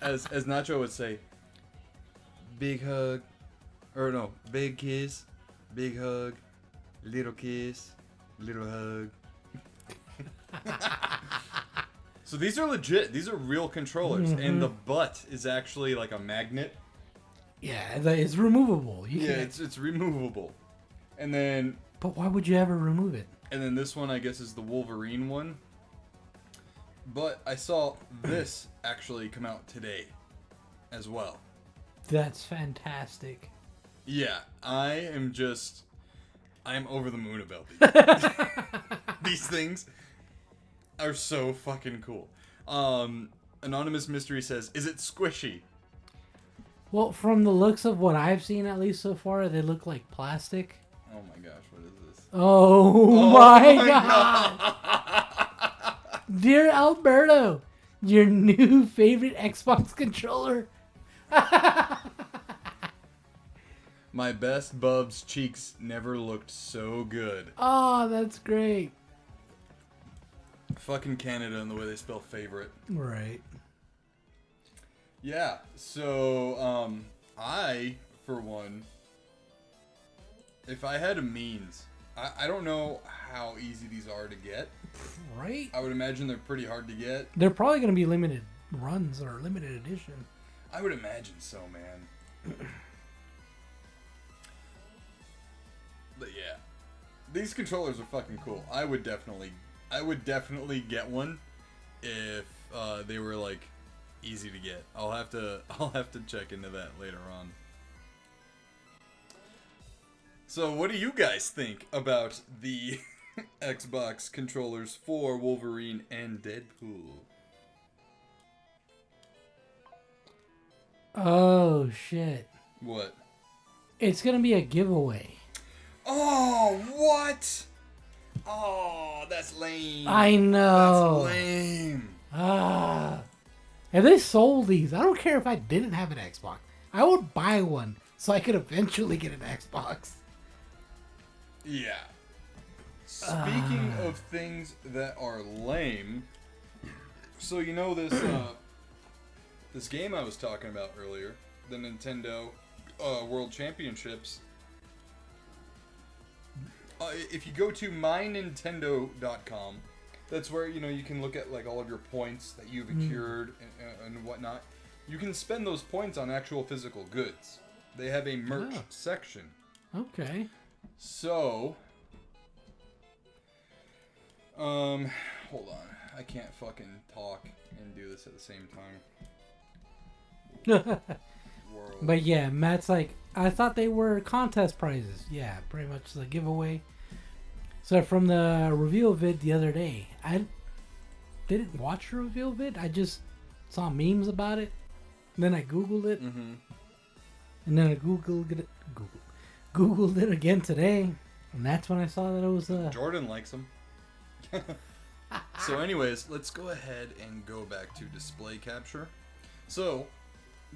As Nacho would say, big hug, or no, big kiss, big hug, little kiss, little hug. So these are legit. These are real controllers, and the butt is actually like a magnet. Yeah, it's removable. It's removable. And then. But why would you ever remove it? And then this one, I guess, is the Wolverine one. But I saw this actually come out today as well. That's fantastic. Yeah, I'm over the moon about these. These things are so fucking cool. Anonymous Mystery says, is it squishy? Well, from the looks of what I've seen, at least so far, they look like plastic. Oh my gosh, what is this? Oh my God. Dear Alberto, your new favorite Xbox controller. My best bub's cheeks never looked so good. Oh, that's great. Fucking Canada and the way they spell favorite. Right. Yeah, so, I, for one, if I had a means, I don't know how easy these are to get. Right? I would imagine they're pretty hard to get. They're probably going to be limited runs or limited edition. I would imagine so, man. But yeah, these controllers are fucking cool. I would definitely get one if they were like easy to get. I'll have to check into that later on. So what do you guys think about the Xbox controllers for Wolverine and Deadpool? Oh, shit. What? It's going to be a giveaway. Oh, what? Oh, that's lame. I know. That's lame. If they sold these, I don't care if I didn't have an Xbox. I would buy one so I could eventually get an Xbox. Yeah. Speaking of things that are lame, so you know this this game I was talking about earlier, the Nintendo World Championships, if you go to mynintendo.com, that's where, you can look at like all of your points that you've accrued and whatnot. You can spend those points on actual physical goods. They have a merch section. Okay. So, hold on. I can't fucking talk and do this at the same time. But yeah, Matt's like, I thought they were contest prizes. Yeah, pretty much the giveaway. So from the reveal vid the other day, I didn't watch the reveal vid. I just saw memes about it. And then I Googled it. Mm-hmm. And then I Googled it again today. And that's when I saw that it was... Jordan likes them. So anyways, let's go ahead and go back to display capture. So,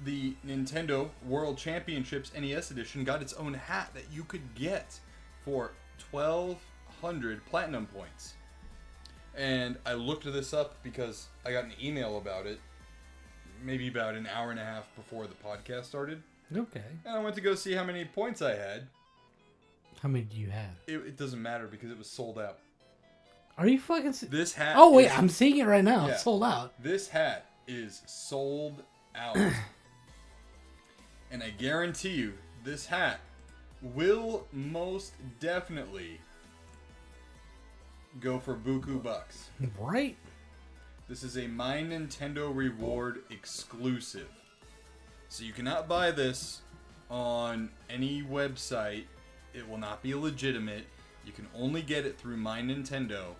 the Nintendo World Championships NES Edition got its own hat that you could get for 1,200 platinum points. And I looked this up because I got an email about it maybe about an hour and a half before the podcast started. Okay. And I went to go see how many points I had. How many do you have? It doesn't matter because it was sold out. Are you fucking... This hat... Oh, wait, I'm seeing it right now. Yeah. It's sold out. This hat is sold out. And I guarantee you, this hat will most definitely go for buku bucks. Right? This is a My Nintendo Reward exclusive. So you cannot buy this on any website. It will not be legitimate. You can only get it through My Nintendo.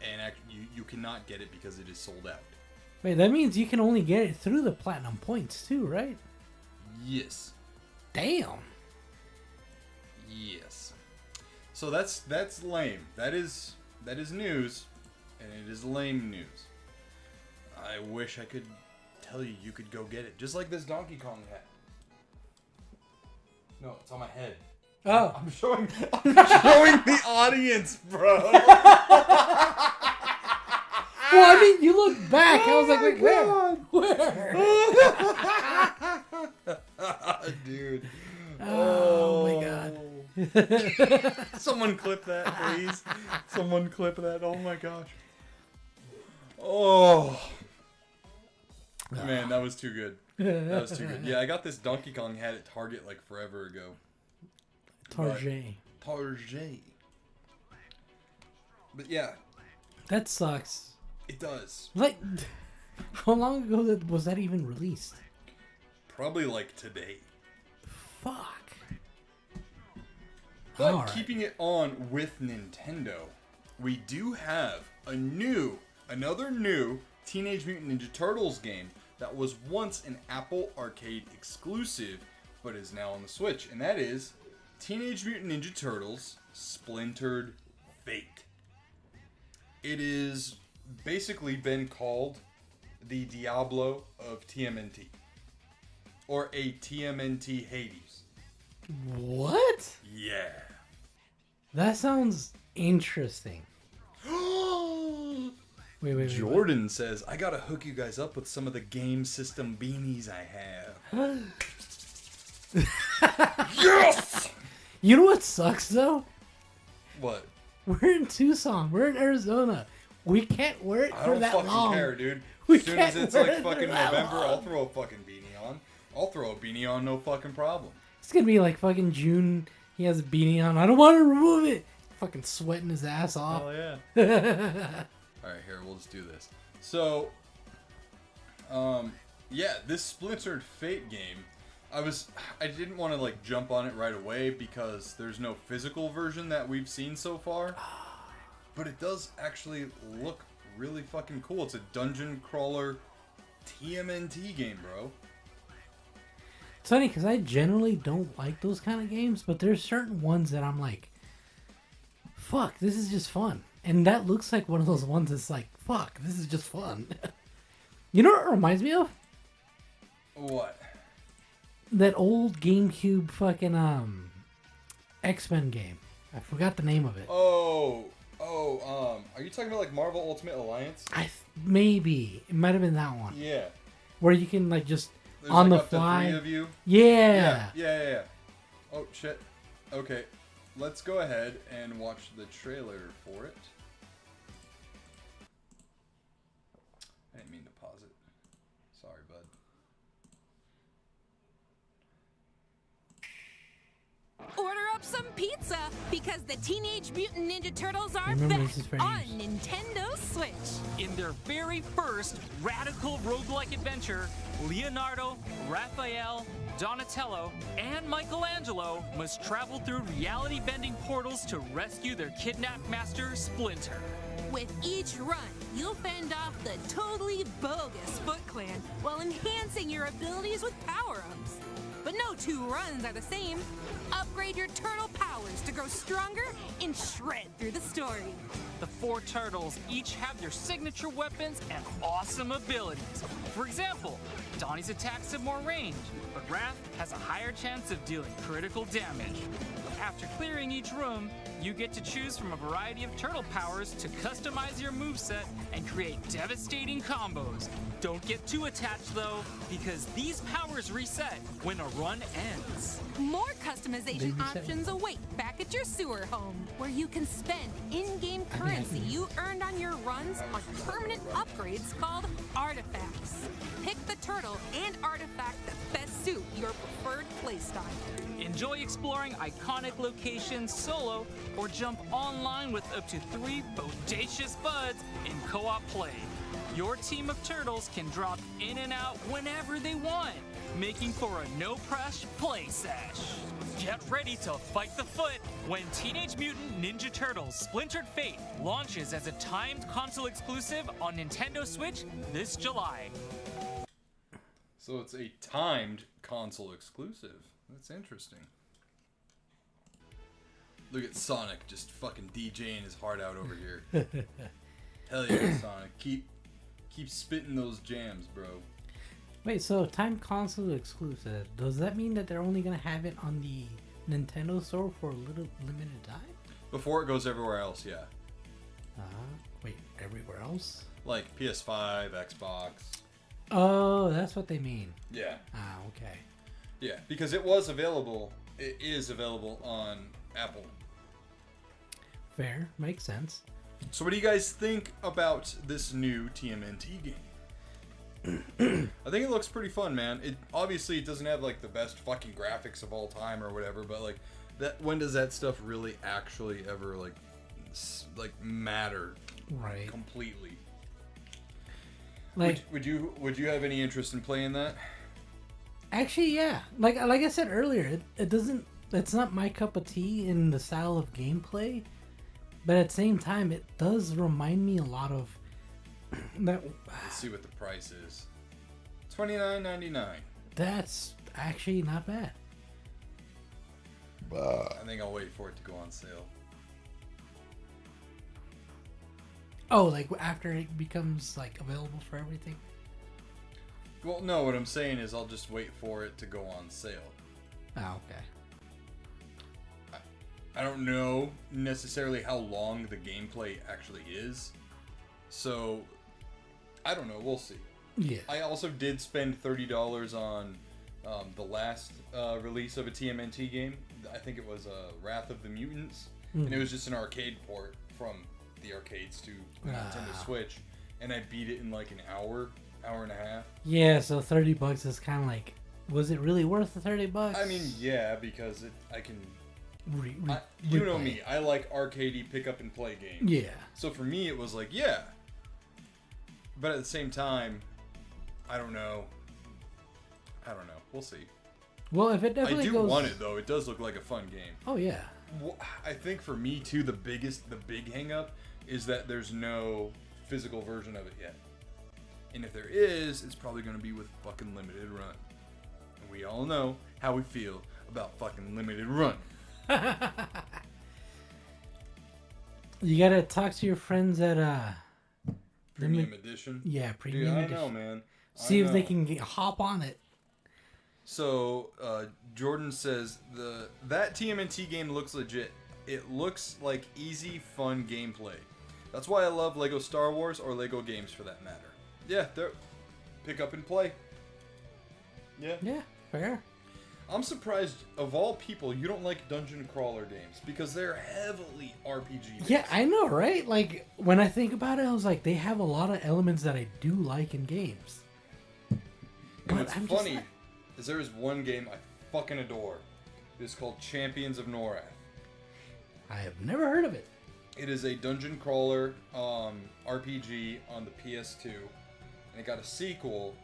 And you cannot get it because it is sold out. Wait, that means you can only get it through the platinum points too, right? Yes. Damn. Yes. So that's lame. That is news, and it is lame news. I wish I could tell you could go get it, just like this Donkey Kong hat. No, it's on my head. Oh, I'm showing the audience, bro. Well, I mean, you look back. I was like, wait, where? Dude. Oh my god. Someone clip that, please. Someone clip that. Oh my gosh. Oh. Man, that was too good. That was too good. Yeah, I got this Donkey Kong hat at Target like forever ago. Target. But yeah. That sucks. It does. Like, how long ago was that even released? Probably like today. Fuck. But All right. keeping it on with Nintendo, we do have another new Teenage Mutant Ninja Turtles game that was once an Apple Arcade exclusive, but is now on the Switch, and that is Teenage Mutant Ninja Turtles Splintered Fate. It is basically been called the Diablo of TMNT, or a TMNT Hades. What? Yeah. That sounds interesting. Wait. Jordan says, I gotta hook you guys up with some of the game system beanies I have. Yes! You know what sucks though? What? We're in Tucson. We're in Arizona. We can't wear it I for don't that fucking long. care, dude. We As soon as can't it's wear like it for fucking that November, long. I'll throw a fucking beanie on. I'll throw a beanie on, no fucking problem. It's gonna be like fucking June. He has a beanie on. I don't want to remove it. Fucking sweating his ass off. Oh yeah. Alright, here, we'll just do this. So, yeah, this Splintered Fate game, I didn't want to like jump on it right away because there's no physical version that we've seen so far. But it does actually look really fucking cool. It's a dungeon crawler TMNT game, bro. It's funny because I generally don't like those kind of games, but there's certain ones that I'm like, fuck, this is just fun. And that looks like one of those ones that's like, fuck, this is just fun. You know what it reminds me of? What? That old GameCube fucking X-Men game. I forgot the name of it. Are you talking about like Marvel Ultimate Alliance? Maybe. It might have been that one. Yeah. where you can like just There's on like the up fly. to 3 of you. Yeah. Yeah. Oh shit. Okay, let's go ahead and watch the trailer for it. I didn't mean to pause it. Sorry, bud. Order up some pizza because the Teenage Mutant Ninja Turtles are Remember, back this is for on age. Nintendo Switch. In their very first radical roguelike adventure, Leonardo, Raphael, Donatello, and Michelangelo must travel through reality-bending portals to rescue their kidnapped master, Splinter. With each run, you'll fend off the totally bogus Foot Clan while enhancing your abilities with power-ups. But no two runs are the same. Upgrade your turtle powers to grow stronger and shred through the story. The 4 turtles each have their signature weapons and awesome abilities. For example, Donnie's attacks have more range, but Raph has a higher chance of dealing critical damage. After clearing each room, you get to choose from a variety of turtle powers to customize your moveset and create devastating combos. Don't get too attached though, because these powers reset when a run ends. More customization Baby set. options await back at your sewer home, where you can spend in-game I currency can- you earned on your runs on permanent upgrades called artifacts. Pick the turtle and artifact that best suit your preferred playstyle. Enjoy exploring iconic locations solo or jump online with up to 3 bodacious buds in co-op play. Your team of turtles can drop in and out whenever they want, making for a no-pressure play sesh. Get ready to fight the foot when Teenage Mutant Ninja Turtles Splintered Fate launches as a timed console exclusive on Nintendo Switch this July. So it's a timed console exclusive. That's interesting. Look at Sonic just fucking DJing his heart out over here. Hell yeah, Sonic. Keep spitting those jams, bro. Wait, so time console exclusive. Does that mean that they're only gonna have it on the Nintendo store for a little limited time? Before it goes everywhere else, yeah. Wait, everywhere else? Like PS5, Xbox. Oh, that's what they mean. Yeah. Okay. Yeah, because it was available. It is available on Apple. Fair, makes sense. So what do you guys think about this new TMNT game? I think it looks pretty fun, man. It obviously it doesn't have like the best fucking graphics of all time or whatever, but like that when does that stuff really actually ever like matter Right. completely? Like, Would you have any interest in playing that? actually, yeah. Like I said earlier, it doesn't. It's not my cup of tea in the style of gameplay, but at the same time, it does remind me a lot of that. Let's see what the price is. $29.99. That's actually not bad. I think I'll wait for it to go on sale. Oh, like after it becomes like available for everything. Well, no, what I'm saying is I'll just wait for it to go on sale. Oh, okay. I don't know necessarily how long the gameplay actually is. So, I don't know. We'll see. Yeah. I also did spend $30 on the last release of a TMNT game. I think it was Wrath of the Mutants. And it was just an arcade port from the arcades to Nintendo Switch. And I beat it in like an hour and a half. Yeah, so $30 is kind of like, was it really worth the $30? I mean, yeah, because I can... you you know me, I like arcadey pick up and play games. Yeah. So for me, it was like, yeah. But at the same time, I don't know. We'll see. Well, if it I definitely do goes... want it though. It does look like a fun game. Oh, yeah. I think for me too, the big hang up is that there's no physical version of it yet. And if there is, it's probably going to be with fucking limited run. And we all know how we feel about fucking limited run. You gotta talk to your friends at Premium edition. Yeah, premium Dude, I edition. know, man. See I if they know. can hop on it. So, Jordan says that TMNT game looks legit. It looks like easy, fun gameplay. That's why I love Lego Star Wars or Lego games for that matter. Yeah, they're pick up and play. Yeah. Yeah, fair. I'm surprised, of all people, you don't like dungeon crawler games because they're heavily RPG based. Yeah, I know, right? Like, when I think about it, I was like, they have a lot of elements that I do like in games. And But what's I'm just funny like- is there is one game I fucking adore. It's called Champions of Norath. I have never heard of it. It is a dungeon crawler RPG on the PS2, and it got a sequel.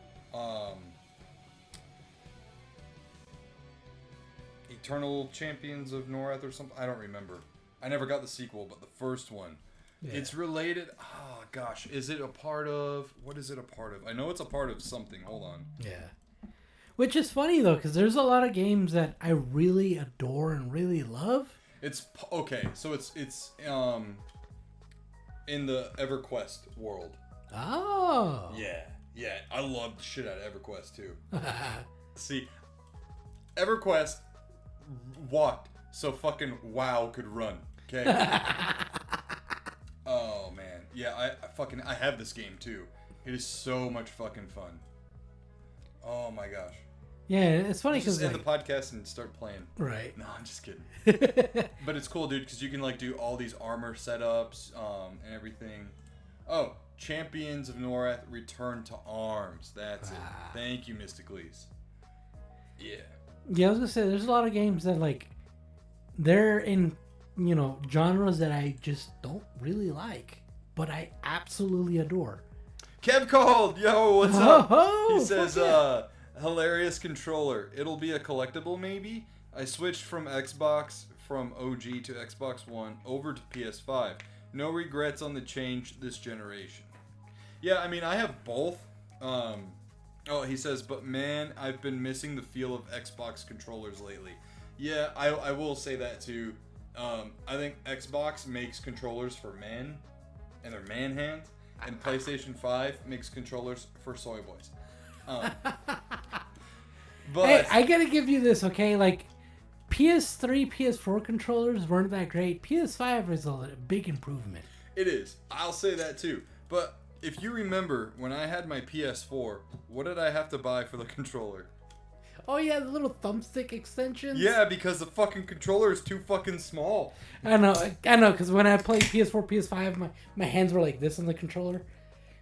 Eternal Champions of Norath or something. I don't remember. I never got the sequel, but the first one. Yeah. It's related. Oh gosh, is it a part of? What is it a part of? I know it's a part of something. Hold on. Yeah. Which is funny, though, because there's a lot of games that I really adore and really love. It's okay. So it's in the EverQuest world. Oh. Yeah. I love the shit out of EverQuest too. See, EverQuest walked so fucking WoW could run. Okay. Oh man, yeah. I have this game too. It is so much fucking fun. Oh my gosh. Yeah, it's funny Just because end the podcast and start playing. right. No, I'm just kidding. But it's cool, dude, because you can like do all these armor setups and everything. Oh, Champions of Norath Return to Arms. That's it. Thank you, Mysticles. Yeah. Yeah, I was gonna say there's a lot of games that like they're in genres that I just don't really like, but I absolutely adore. Kev called. Yo, what's up? Oh, He says, fuck yeah. hilarious controller. It'll be a collectible maybe. I switched from Xbox from OG to Xbox One over to PS5. No regrets on the change this generation. Yeah, I mean, I have both. He says, but man, I've been missing the feel of Xbox controllers lately. Yeah, I will say that too. I think Xbox makes controllers for men and their man hands, and PlayStation 5 makes controllers for soy boys. But Hey, I gotta give you this, okay? Like, PS3, PS4 controllers weren't that great. PS5 is a big improvement. it is. I'll say that too. But if you remember, when I had my PS4, what did I have to buy for the controller? Oh yeah, the little thumbstick extensions. Yeah, because the fucking controller is too fucking small. I know, because when I played PS4, PS5, my hands were like this on the controller.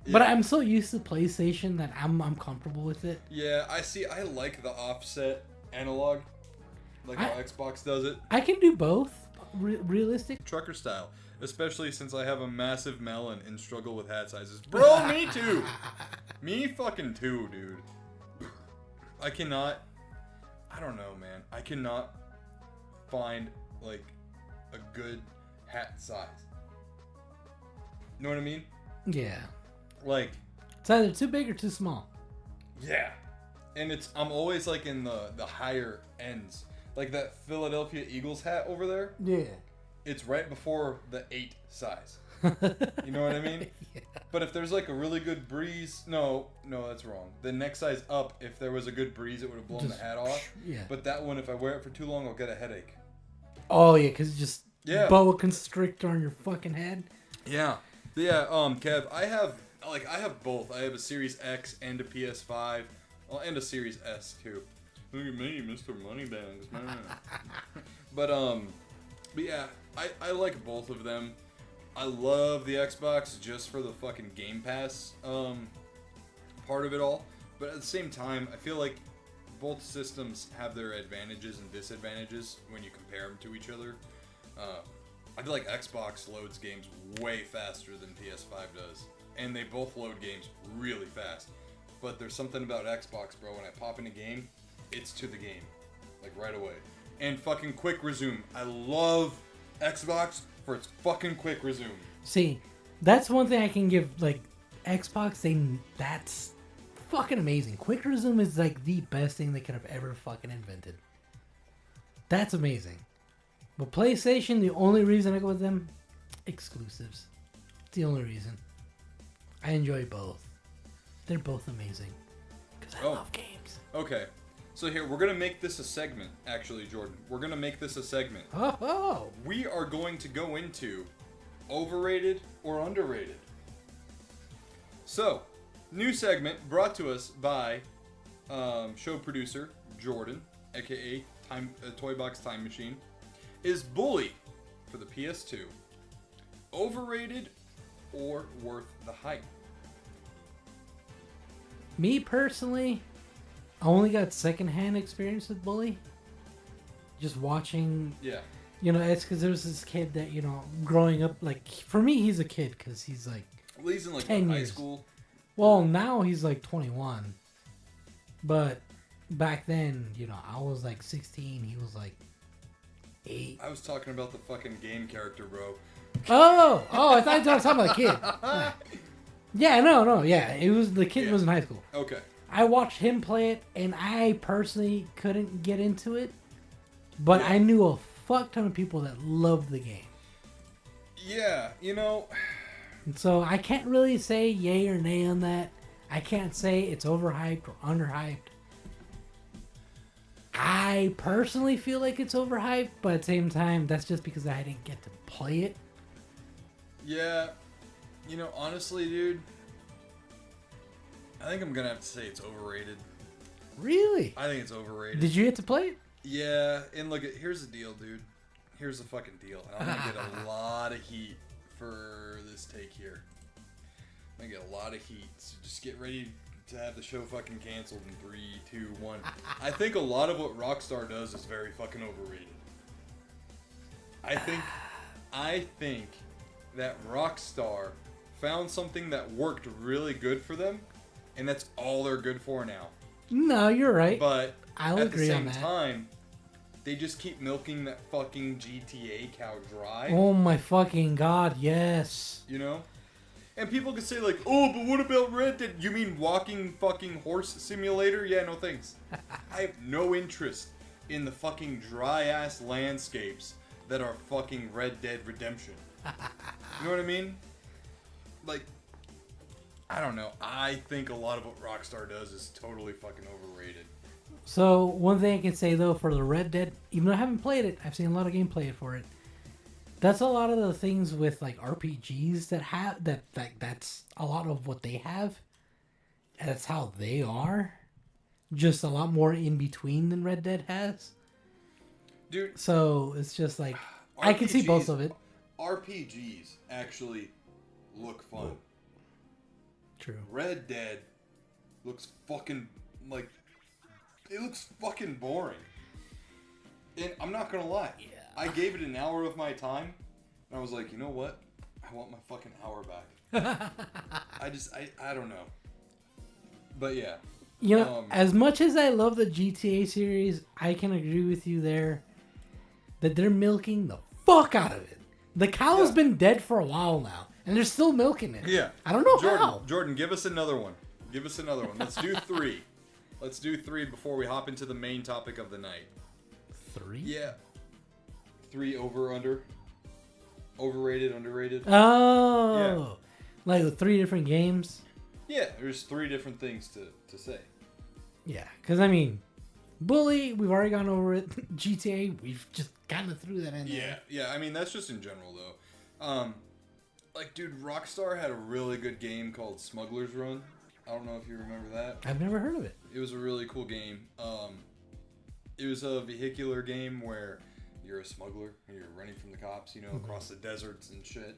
But Yeah. I'm so used to PlayStation that I'm comfortable with it. Yeah, I like the offset analog, like how Xbox does it. I can do both, realistic. Trucker style, especially since I have a massive melon and struggle with hat sizes. Bro, me too. Me fucking too, dude. I don't know, man. I cannot find, like, a good hat size. Know what I mean? Yeah. Like, It's either too big or too small. yeah. And I'm always, like, in the higher ends. Like that Philadelphia Eagles hat over there. Yeah. It's right before the 8 size. You know what I mean? Yeah. But if there's like a really good breeze, no, that's wrong. The next size up, if there was a good breeze, it would have blown Just- the hat off. yeah. But that one, if I wear it for too long, I'll get a headache. Oh yeah, because just Yeah. boa constrictor on your fucking head. Yeah. Kev, I have both. I have a Series X and a PS5, and a Series S too. Look at me, Mr. Moneybags, man. But yeah, I like both of them. I love the Xbox just for the fucking Game Pass part of it all. But at the same time, I feel like both systems have their advantages and disadvantages when you compare them to each other. I feel like Xbox loads games way faster than PS5 does. And they both load games really fast. But there's something about Xbox, bro. When I pop in a game, it's to the game. Like right away. And fucking quick resume. I love Xbox for its fucking quick resume. See, that's one thing I can give like Xbox. That's fucking amazing. Quick resume is like the best thing they could have ever fucking invented. That's amazing. But PlayStation, the only reason I go with them, exclusives. It's the only reason. I enjoy both. They're both amazing. Because I love games. Okay. So here, we're going to make this a segment, actually, Jordan. We're going to make this a segment. Oh. We are going to go into overrated or underrated. So, new segment brought to us by show producer Jordan, aka Toy Box Time Machine, is Bully for the PS2 overrated or worth the hype? Me personally, I only got secondhand experience with Bully. Just watching. Yeah. It's because there was this kid that, growing up, like, for me, he's a kid because he's like. Well, he's in like 10 high years. school. Well, now he's like 21. But back then, I was like 16. He was like 8. I was talking about the fucking game character, bro. Oh, I thought you were talking about the kid. Yeah, no. Yeah, it was the kid was in high school. Okay. I watched him play it, and I personally couldn't get into it. But I knew a fuck ton of people that loved the game. Yeah, And so I can't really say yay or nay on that. I can't say it's overhyped or underhyped. I personally feel like it's overhyped, but at the same time, that's just because I didn't get to play it. Yeah, honestly, dude, I think I'm gonna have to say it's overrated. Really? I think it's overrated. Did you get to play it? Yeah, and look, here's the deal, dude. Here's the fucking deal. And I'm gonna get a lot of heat for this take here. I'm gonna get a lot of heat, so just get ready to have the show fucking canceled in 3, 2, 1. I think a lot of what Rockstar does is very fucking overrated. I think that Rockstar found something that worked really good for them, and that's all they're good for now. No, you're right. But I'll at agree the on same that. time, they just keep milking that fucking GTA cow dry. Oh my fucking god, yes. And people could say like, oh, but what about Red Dead? You mean walking fucking horse simulator? Yeah, no thanks. I have no interest in the fucking dry ass landscapes that are fucking Red Dead Redemption. You know what I mean? Like, I don't know. I think a lot of what Rockstar does is totally fucking overrated. So, one thing I can say, though, for the Red Dead, even though I haven't played it, I've seen a lot of gameplay for it. That's a lot of the things with, like, RPGs that's a lot of what they have. And that's how they are. Just a lot more in between than Red Dead has. Dude. So, it's just like, I can see both of it. RPGs actually look fun. True. Red Dead looks fucking, like, it looks fucking boring. And I'm not gonna lie. Yeah. I gave it an hour of my time, and I was like, you know what? I want my fucking hour back. I don't know. But yeah. As much as I love the GTA series, I can agree with you there that they're milking the fuck out of it. The cow's been dead for a while now, and they're still milking it. Yeah. I don't know how. Jordan, give us another one. Let's do 3. Let's do 3 before we hop into the main topic of the night. 3? Yeah. 3 over, under. Overrated, underrated. Oh. Yeah. Like with 3 different games? Yeah, there's 3 different things to say. Yeah, because I mean, Bully, we've already gone over it. GTA, we've just kind of threw that in there. Yeah, I mean, that's just in general, though. Like, dude, Rockstar had a really good game called Smuggler's Run. I don't know if you remember that. I've never heard of it. It was a really cool game. It was a vehicular game where you're a smuggler and you're running from the cops, across the deserts and shit,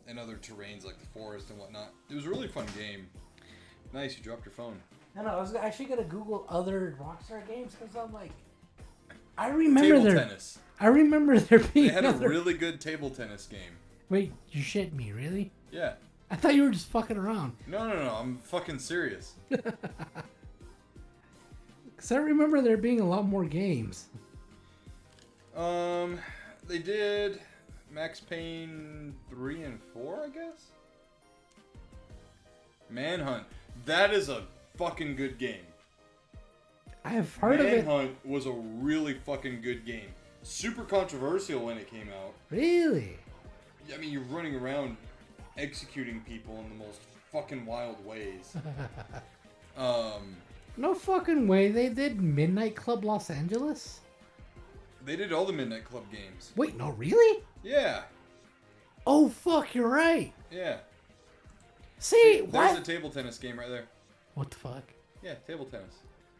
and other terrains like the forest and whatnot. It was a really fun game. Nice, you dropped your phone. No, I was actually gonna Google other Rockstar games because I'm like, I remember Table there. tennis. I remember there being. They had other... a really good table tennis game. Wait, you shit me, really? Yeah. I thought you were just fucking around. No, I'm fucking serious. Because I remember there being a lot more games. They did Max Payne 3 and 4, I guess? Manhunt. That is a fucking good game. I have heard of it. Manhunt was a really fucking good game. Super controversial when it came out. Really? I mean, you're running around executing people in the most fucking wild ways. No fucking way. They did Midnight Club Los Angeles? They did all the Midnight Club games. Wait, no, really? Yeah. Oh, fuck, you're right. Yeah. See, There's what? a table tennis game right there. What the fuck? Yeah, table tennis.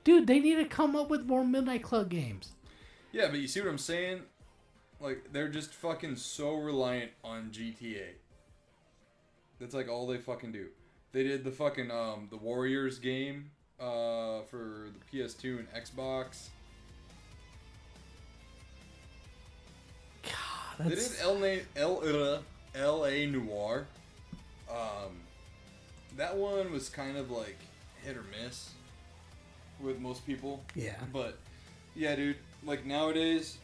Dude, they need to come up with more Midnight Club games. Yeah, but you see what I'm saying? Like, they're just fucking so reliant on GTA. That's like all they fucking do. They did the fucking, the Warriors game, for the PS2 and Xbox. God, They did L.A. Noire. That one was kind of like hit or miss with most people. Yeah. But, yeah, dude, like nowadays,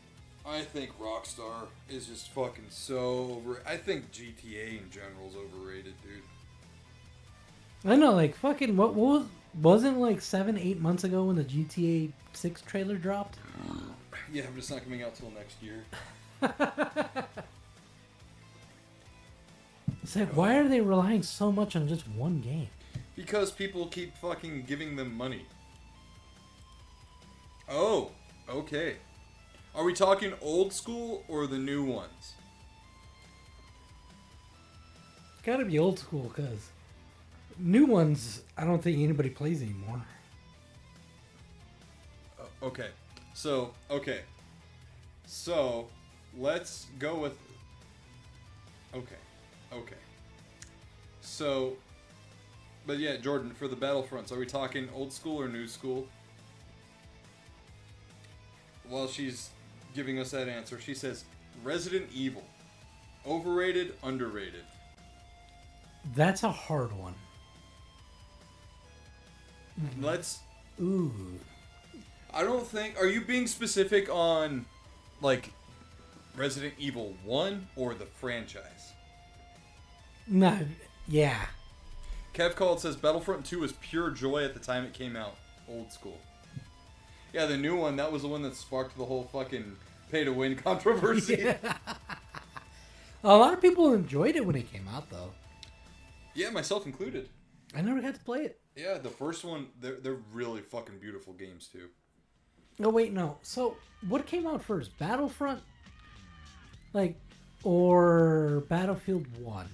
I think Rockstar is just fucking so over. I think GTA in general is overrated, dude. I know, like, fucking, what was, wasn't like 7-8 months ago when the GTA 6 trailer dropped? Yeah, but it's not coming out till next year. It's like, why are they relying so much on just one game? Because people keep fucking giving them money. Oh, okay. Are we talking old school or the new ones? Gotta be old school, because new ones, I don't think anybody plays anymore. Okay. So, let's go with... Okay. So, but yeah, Jordan, for the Battlefronts, are we talking old school or new school? While she's giving us that answer, she says, Resident Evil. Overrated, underrated? That's a hard one. Let's... Ooh. I don't think... Are you being specific on, like, Resident Evil 1 or the franchise? No, yeah. Kev Called says Battlefront 2 was pure joy at the time it came out. Old school. Yeah, the new one, that was the one that sparked the whole fucking pay-to-win controversy. Yeah. A lot of people enjoyed it when it came out, though. Yeah, myself included. I never got to play it. Yeah, the first one, they're really fucking beautiful games, too. Oh, wait, no. So, what came out first? Battlefront? Like, or Battlefield 1?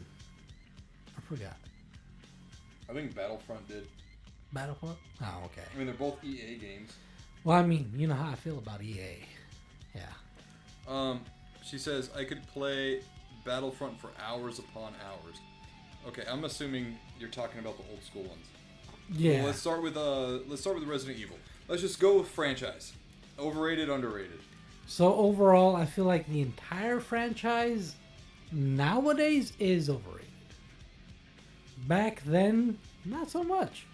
I forgot. I think Battlefront did. Battlefront? Oh, okay. I mean, they're both EA games. Well, I mean, you know how I feel about EA. Yeah. She says, I could play Battlefront for hours upon hours. Okay, I'm assuming you're talking about the old school ones. Yeah. Well, let's start with Resident Evil. Let's just go with franchise. Overrated, underrated. So, overall, I feel like the entire franchise nowadays is overrated. Back then, not so much.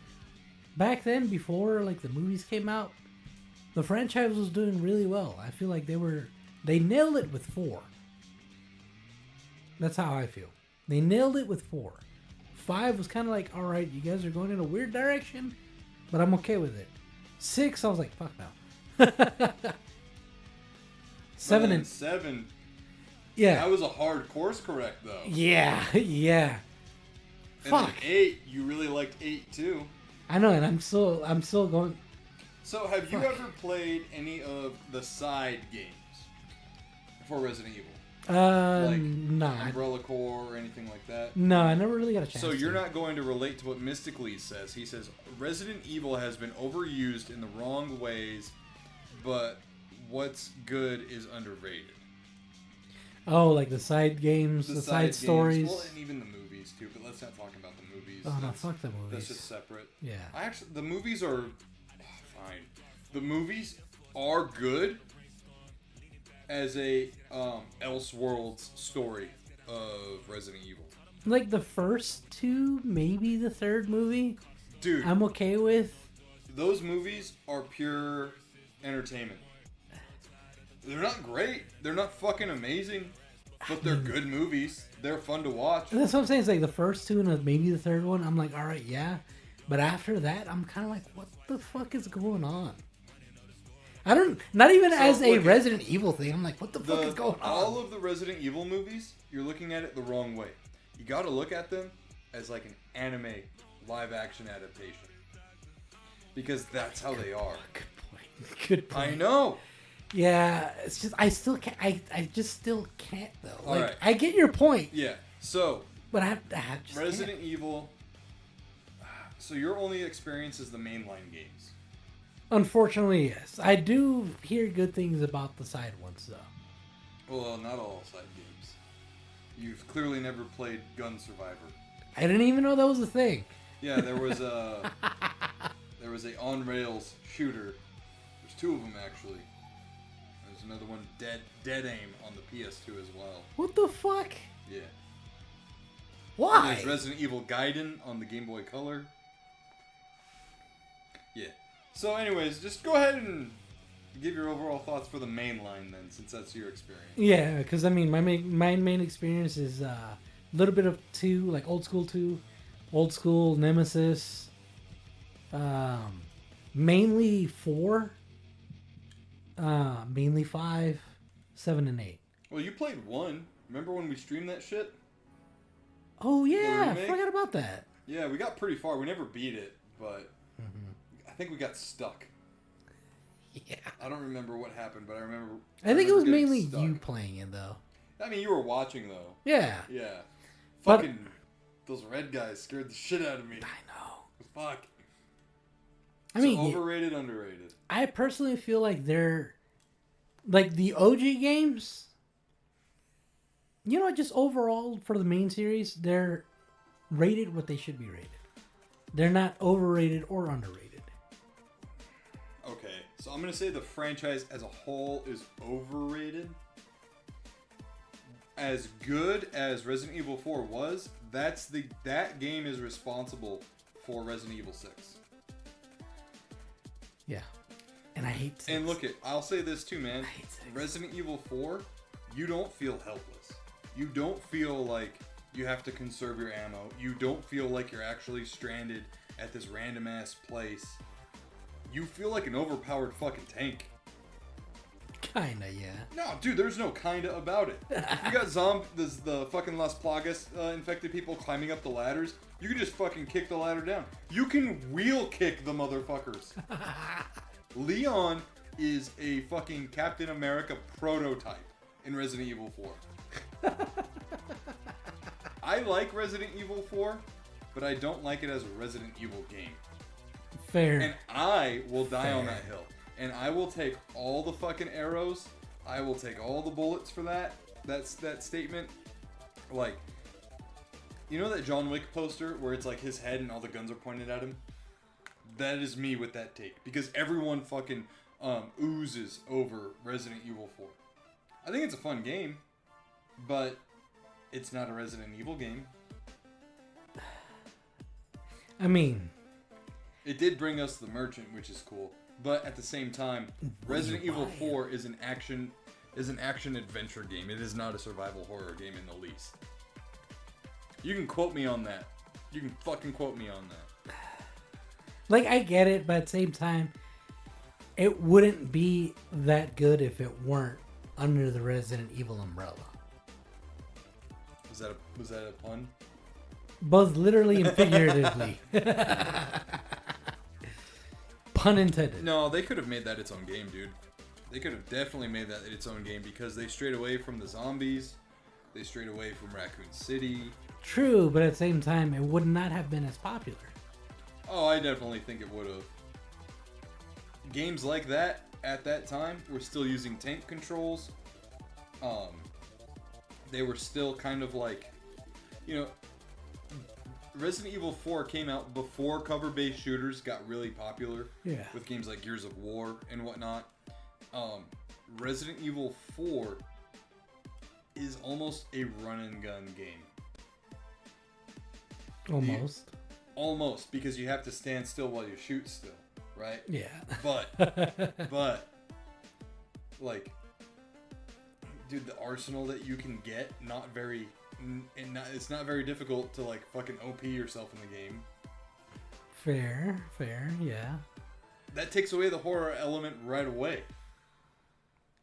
Back then, before like the movies came out, the franchise was doing really well. I feel like they nailed it with 4. That's how I feel. They nailed it with 4. 5 was kind of like, all right, you guys are going in a weird direction, but I'm okay with it. 6, I was like, fuck no. 7 and 7. yeah, That was a hard course correct though. yeah. And Fuck. then 8, you really liked 8 too. I know, and I'm still going. So have you Fuck. ever played any of the side games for Resident Evil? Like Nah. Umbrella Corps or anything like that? No, I never really got a chance. So you're to. not going to relate to what Mystically says. He says Resident Evil has been overused in the wrong ways, but what's good is underrated. Oh, like the side games, the side games, stories. well, and even the movies too. But let's not talk about the movies. Oh no, That's- fuck the movies. That's just separate. Yeah. The movies are fine. The movies are good as a Elseworlds story of Resident Evil. Like the first 2, maybe the third movie, Dude, I'm okay with. those movies are pure entertainment. They're not great. They're not fucking amazing. But they're good movies. They're fun to watch. And that's what I'm saying. It's like the first 2 and maybe the third one. I'm like, all right, yeah. But after that, I'm kind of like, what the fuck is going on? I don't. Not even as a look, Resident Evil thing. I'm like, what the fuck is going on? All of the Resident Evil movies, you're looking at it the wrong way. You got to look at them as like an anime live action adaptation. Because that's how they are. Good point. Good point. I know. Yeah, it's just I still can't. I just still can't though. All Like right. I get your point, Yeah. So, but I just Resident Evil. So your only experience is the mainline games. Unfortunately, yes. I do hear good things about the side ones, though. Well, not all side games. You've clearly never played Gun Survivor. I didn't even know that was a thing. Yeah, there was a on rails shooter. There's two of them actually. There's another one, Dead Aim, on the PS2 as well. What the fuck? Yeah. Why? And there's Resident Evil Gaiden on the Game Boy Color. Yeah. So, anyways, just go ahead and give your overall thoughts for the main line then, since that's your experience. Yeah, because I mean, my main experience is a little bit of 2, like old school 2, old school Nemesis, mainly 4, mainly 5, 7, and 8. Well, you played 1. Remember when we streamed that shit? Oh yeah, I remake? forgot about that. Yeah, we got pretty far. We never beat it, but I think we got stuck. Yeah. I don't remember what happened, but I remember. I think it was getting mainly stuck. you playing it though. I mean, you were watching though. Yeah. Yeah. But- Fucking those red guys scared the shit out of me. I know. Fuck. I So mean, overrated, underrated. I personally feel like they're like the OG games. You know, just overall for the main series, they're rated what they should be rated. They're not overrated or underrated. Okay, so I'm gonna say the franchise as a whole is overrated. As good as Resident Evil 4 was, that game is responsible for Resident Evil 6. Yeah. And I hate six. And look I'll say this too, man. I hate 6. Resident Evil 4, you don't feel helpless. You don't feel like you have to conserve your ammo. You don't feel like you're actually stranded at this random ass place. You feel like an overpowered fucking tank. Kinda, yeah. No, dude, there's no kinda about it. You got the fucking Las Plagas infected people climbing up the ladders. You can just fucking kick the ladder down. You can wheel kick the motherfuckers. Leon is a fucking Captain America prototype in Resident Evil 4. I like Resident Evil 4, but I don't like it as a Resident Evil game. Fair. And I will die on Fair. that hill. And I will take all the fucking arrows. I will take all the bullets for that. That's that statement. Like, you know that John Wick poster where it's like his head and all the guns are pointed at him? That is me with that take. Because everyone fucking oozes over Resident Evil 4. I think it's a fun game, but it's not a Resident Evil game. I mean, It did bring us the Merchant, which is cool. But at the same time, Resident Evil 4 is an action adventure game. It is not a survival horror game in the least. You can quote me on that. You can fucking quote me on that. like, I get it, but at the same time, it wouldn't be that good if it weren't under the Resident Evil umbrella. Was that a pun? Both literally and figuratively. Pun intended. No, they could have made that its own game, dude. They could have definitely made that its own game because they strayed away from the zombies. They strayed away from Raccoon City. True, but at the same time, it would not have been as popular. Oh, I definitely think it would have. Games like that, at that time, were still using tank controls. They were still kind of like, you know, Resident Evil 4 came out before cover-based shooters got really popular. Yeah. With games like Gears of War and whatnot. Resident Evil 4 is almost a run-and-gun game. Almost. Almost, because you have to stand still while you shoot still, right? Yeah. But, like, dude, the arsenal that you can get, it's not very difficult to, like, fucking OP yourself in the game. Fair, yeah. That takes away the horror element right away.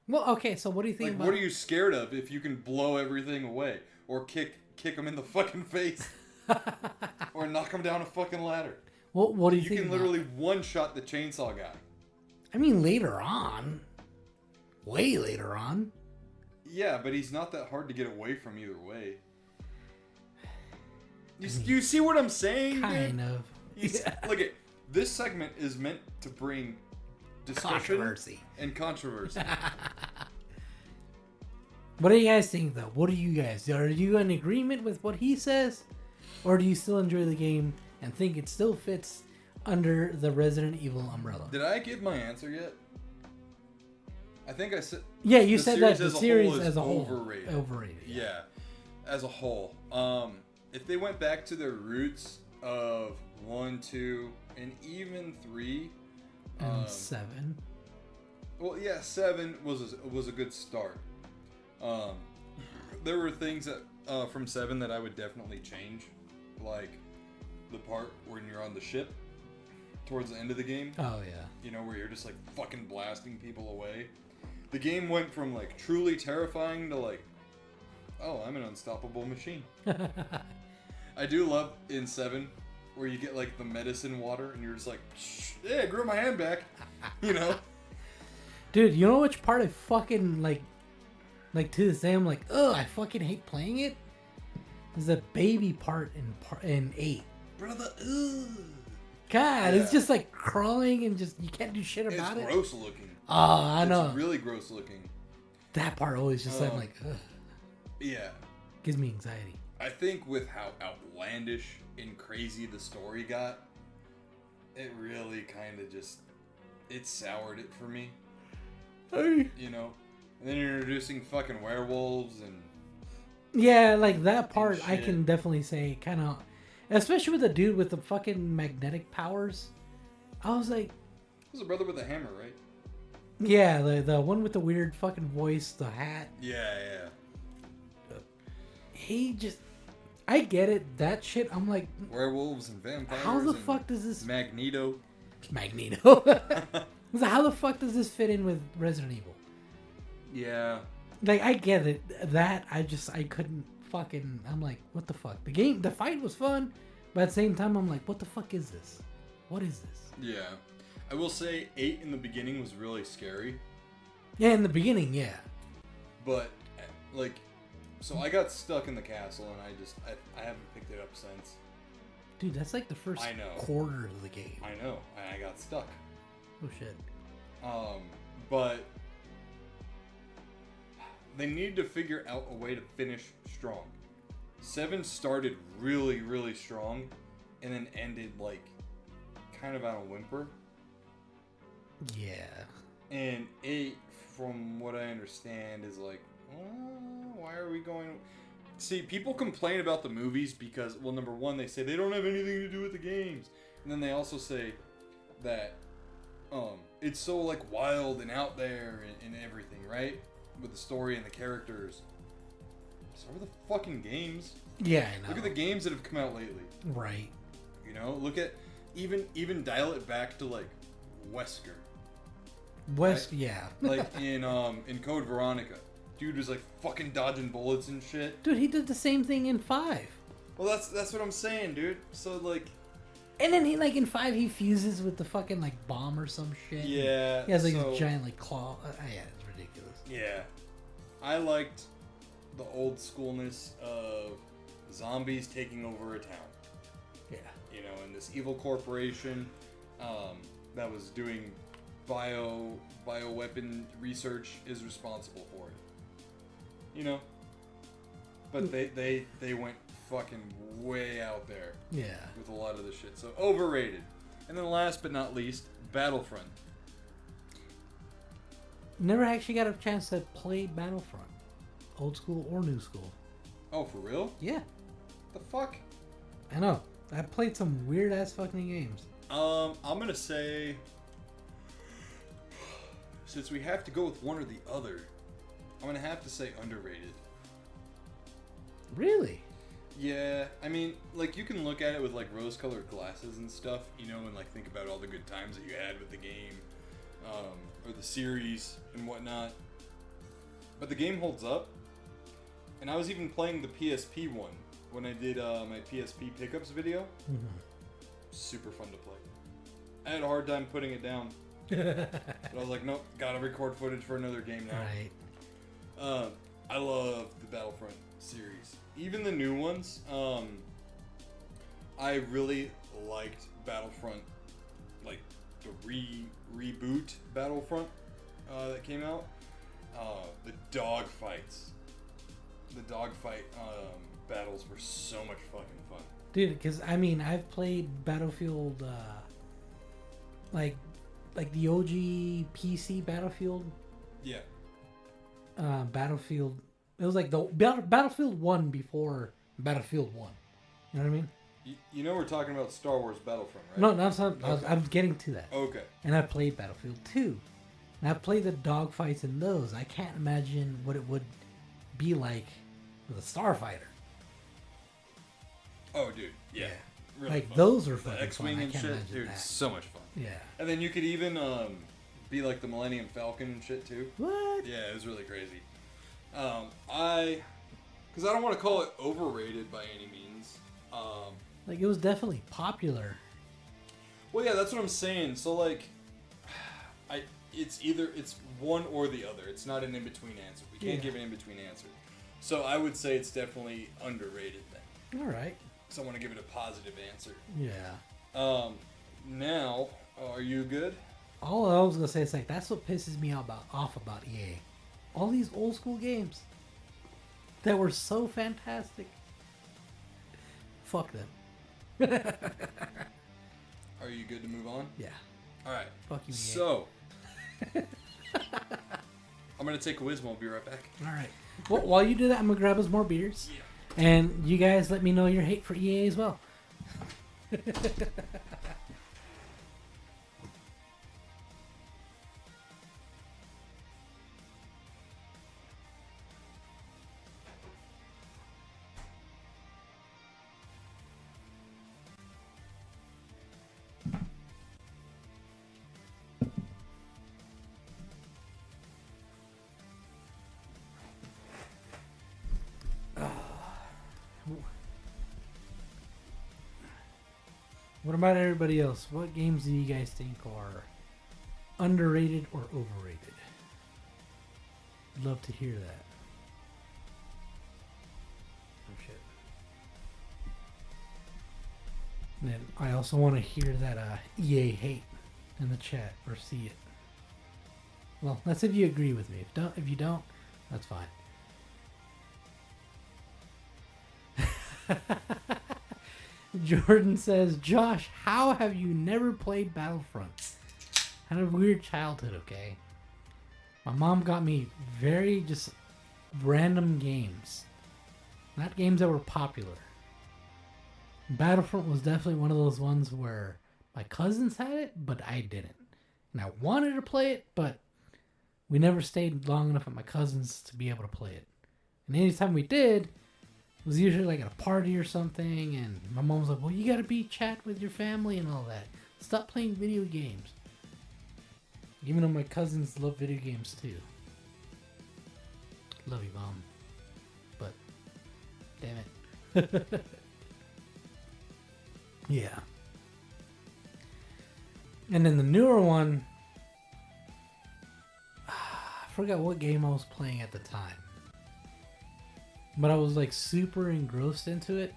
Well, okay, so what do you think Like, about... what are you scared of if you can blow everything away? Or kick them in the fucking face? Or knock them down a fucking ladder? What do you You think can about- literally one-shot the chainsaw guy. I mean, later on. Way later on. Yeah, but he's not that hard to get away from either way. You see what I'm saying? Kind dude? of. Look at this segment is meant to bring discussion Controversy. and controversy. What do you guys think, though? What do you guys... Are you in agreement with what he says? Or do you still enjoy the game and think it still fits under the Resident Evil umbrella? Did I give my answer yet? I think I said... Yeah, you said that the series is as a whole... overrated. Overrated, Yeah, as a whole. If they went back to their roots of 1, 2, and even 3... And 7. Well, yeah, 7 was a good start. There were things that from 7 that I would definitely change, like the part when you're on the ship towards the end of the game. Oh yeah. You know, where you're just like fucking blasting people away. The game went from like truly terrifying to like, oh, I'm an unstoppable machine. I do love in 7 where you get like the medicine water and you're just like, yeah, I grew my hand back. You know? Dude, you know which part I fucking like to this day I'm like, ugh, I fucking hate playing it? There's a baby part in 8. Brother, ugh. God, Yeah. it's just like crawling and just, you can't do shit about It's it. gross looking. Oh, I know. It's really gross looking. That part always just I'm like, ugh. Yeah. Gives me anxiety. I think with how outlandish and crazy the story got, it really kind of just, it soured it for me. Hey. You know? And then you're introducing fucking werewolves and... Yeah, like that part I shit. can definitely say kind of, especially with the dude with the fucking magnetic powers. I was like, There's a brother with a hammer, right? yeah, the one with the weird fucking voice, the hat. Yeah. He just, I get it. That shit, I'm like, Werewolves and vampires. how the and fuck does this Magneto. Magneto? So how the fuck does this fit in with Resident Evil? Yeah. Like, I get it. That I couldn't fucking. I'm like, what the fuck? The fight was fun, but at the same time, I'm like, what the fuck is this? What is this? Yeah. I will say 8 in the beginning was really scary. Yeah, in the beginning, yeah. But, like, so I got stuck in the castle and I haven't picked it up since. Dude, that's like the first I know. quarter of the game. I know. And I got stuck. Oh shit. But they need to figure out a way to finish strong. 7 started really, really strong and then ended like kind of on a whimper. Yeah. And 8, from what I understand, is like, why are we going... See, people complain about the movies because, well, number one, they say they don't have anything to do with the games. And then they also say that it's so, like, wild and out there and everything, right? With the story and the characters. So are the fucking games. Yeah, I know. Look at the games that have come out lately. Right. You know, look at... Even dial it back to, like, Wesker. West, Right? yeah. Like in Code Veronica, dude was like fucking dodging bullets and shit. Dude, he did the same thing in 5. Well, that's what I'm saying, dude. So like, And then he, like, in 5, he fuses with the fucking, like, bomb or some shit. yeah, He has, like, so, a giant, like, claw. Yeah, it's ridiculous. yeah, I liked the old schoolness of zombies taking over a town. Yeah. You know, and this evil corporation that was doing bioweapon research is responsible for it. You know? But they went fucking way out there Yeah. with a lot of the shit. So overrated. And then last but not least, Battlefront. Never actually got a chance to play Battlefront. Old school or new school. Oh, for real? Yeah. The fuck? I know. I played some weird ass fucking games. I'm gonna say, since we have to go with one or the other, I'm gonna have to say underrated. Really? Yeah, I mean, like, you can look at it with, like, rose-colored glasses and stuff, you know, and, like, think about all the good times that you had with the game, or the series and whatnot. But the game holds up, and I was even playing the PSP one when I did my PSP pickups video. Mm-hmm. Super fun to play. I had a hard time putting it down, but I was like, nope, gotta record footage for another game now. Right. I love the Battlefront series. Even the new ones, I really liked Battlefront, like, reboot Battlefront that came out. The dogfight battles were so much fucking fun. Dude, because I mean, I've played Battlefield, like the OG PC Battlefield. Yeah. Battlefield. It was like the Battlefield 1 before Battlefield 1. You know what I mean? You know we're talking about Star Wars Battlefront, right? No, that's not. Okay. I'm getting to that. Okay. And I played Battlefield 2. And I've played the dogfights in those. I can't imagine what it would be like with a starfighter. Oh, dude. Yeah. Really Like fun. those are The fucking X-Wing fun. and I can't shit, imagine dude, that. so much fun. Yeah. And then you could even be like the Millennium Falcon and shit too. What? Yeah, it was really crazy. Because I don't want to call it overrated by any means. Like, it was definitely popular. Well, yeah, that's what I'm saying. So like, it's one or the other. It's not an in between answer. We can't give an in between answer. So I would say it's definitely underrated then. All right. So I want to give it a positive answer. Yeah. Now, are you good? All I was gonna say is like that's what pisses me off about EA. All these old school games that were so fantastic. Fuck them. Are you good to move on? Yeah. All right. Fuck you, EA. So, I'm gonna take a whiz. We'll be right back. All right. Well, while you do that, I'm gonna grab us more beers. Yeah. And you guys let me know your hate for EA as well. What about everybody else? What games do you guys think are underrated or overrated? I'd love to hear that. Oh shit. And then I also want to hear that EA hate in the chat or see it. Well, that's if you agree with me. If you don't, that's fine. Jordan says, Josh, how have you never played Battlefront? I had a weird childhood, okay? My mom got me very just random games. Not games that were popular. Battlefront was definitely one of those ones where my cousins had it, but I didn't. And I wanted to play it, but we never stayed long enough at my cousins to be able to play it. And anytime we did, it was usually like at a party or something, and my mom was like, well, you gotta be chat with your family and all that. Stop playing video games. Even though my cousins love video games too. Love you, Mom. But, damn it. Yeah. And then the newer one, I forgot what game I was playing at the time. But I was like super engrossed into it.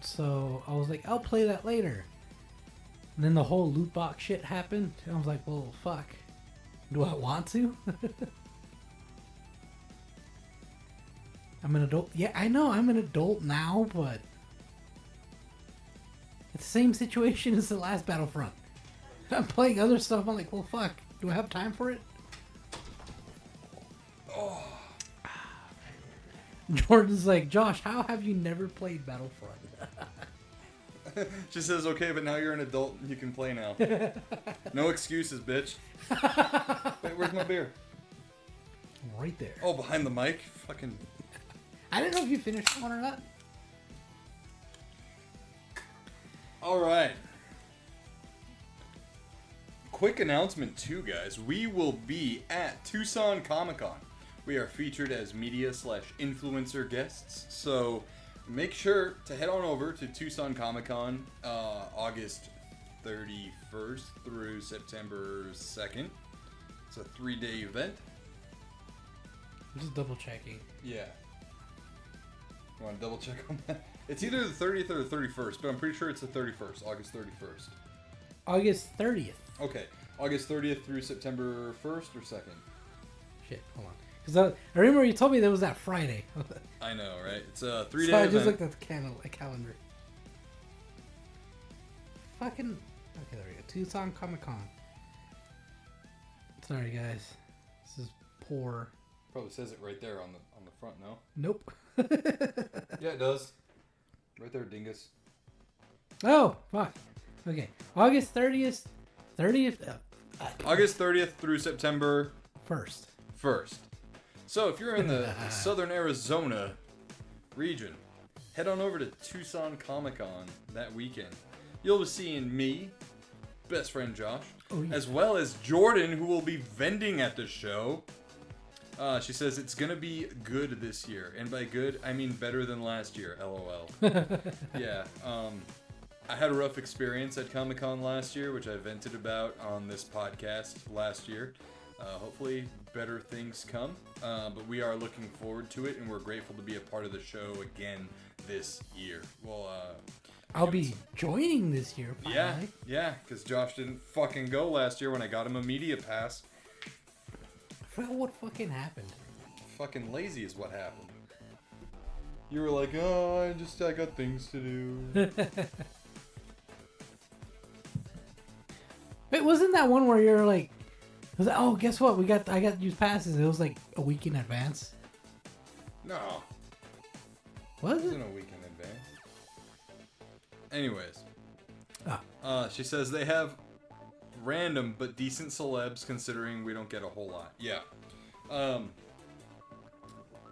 So I was like, I'll play that later. And then the whole loot box shit happened. And I was like, well, fuck. Do I want to? I'm an adult. Yeah, I know I'm an adult now, but it's the same situation as the last Battlefront. I'm playing other stuff. I'm like, well, fuck. Do I have time for it? Oh. Jordan's like, Josh, how have you never played Battlefront? She says, okay, but now you're an adult and you can play now. No excuses, bitch. Wait, where's my beer? Right there. Oh, behind the mic? Fucking... I didn't know if you finished one or not. Alright. Quick announcement too, guys. We will be at Tucson Comic-Con. We are featured as media/influencer guests, so make sure to head on over to Tucson Comic-Con August 31st through September 2nd. It's a 3-day event. I'm just double checking. Yeah. You want to double check on that? It's either the 30th or the 31st, but I'm pretty sure it's the 31st, August 31st. August 30th. Okay, August 30th through September 1st or 2nd? Shit, hold on. Because I remember you told me there was that Friday. I know, right? It's a 3-day So I event. just looked at the calendar. Fucking... Okay, there we go. Tucson Comic-Con. Sorry, guys. This is poor. Probably says it right there on the front, no? Nope. Yeah, it does. Right there, dingus. Oh, fuck. Okay. August 30th... August 30th through September 1st. So if you're in the southern Arizona region, head on over to Tucson Comic-Con that weekend. You'll be seeing me, best friend Josh, as well as Jordan, who will be vending at the show. She says it's going to be good this year. And by good, I mean better than last year, LOL. Yeah, I had a rough experience at Comic-Con last year, which I vented about on this podcast last year. Hopefully better things come, but we are looking forward to it, and we're grateful to be a part of the show again this year. Well, I'll be joining this year, finally. Yeah, because Josh didn't fucking go last year when I got him a media pass. I forgot what fucking happened. Fucking lazy is what happened. You were like, oh, I got things to do. Wait, wasn't that one where you're like, oh, guess what? I got to use passes. It was like a week in advance. No. Was It it? wasn't a week in advance. Anyways. She says they have random but decent celebs considering we don't get a whole lot. Yeah. I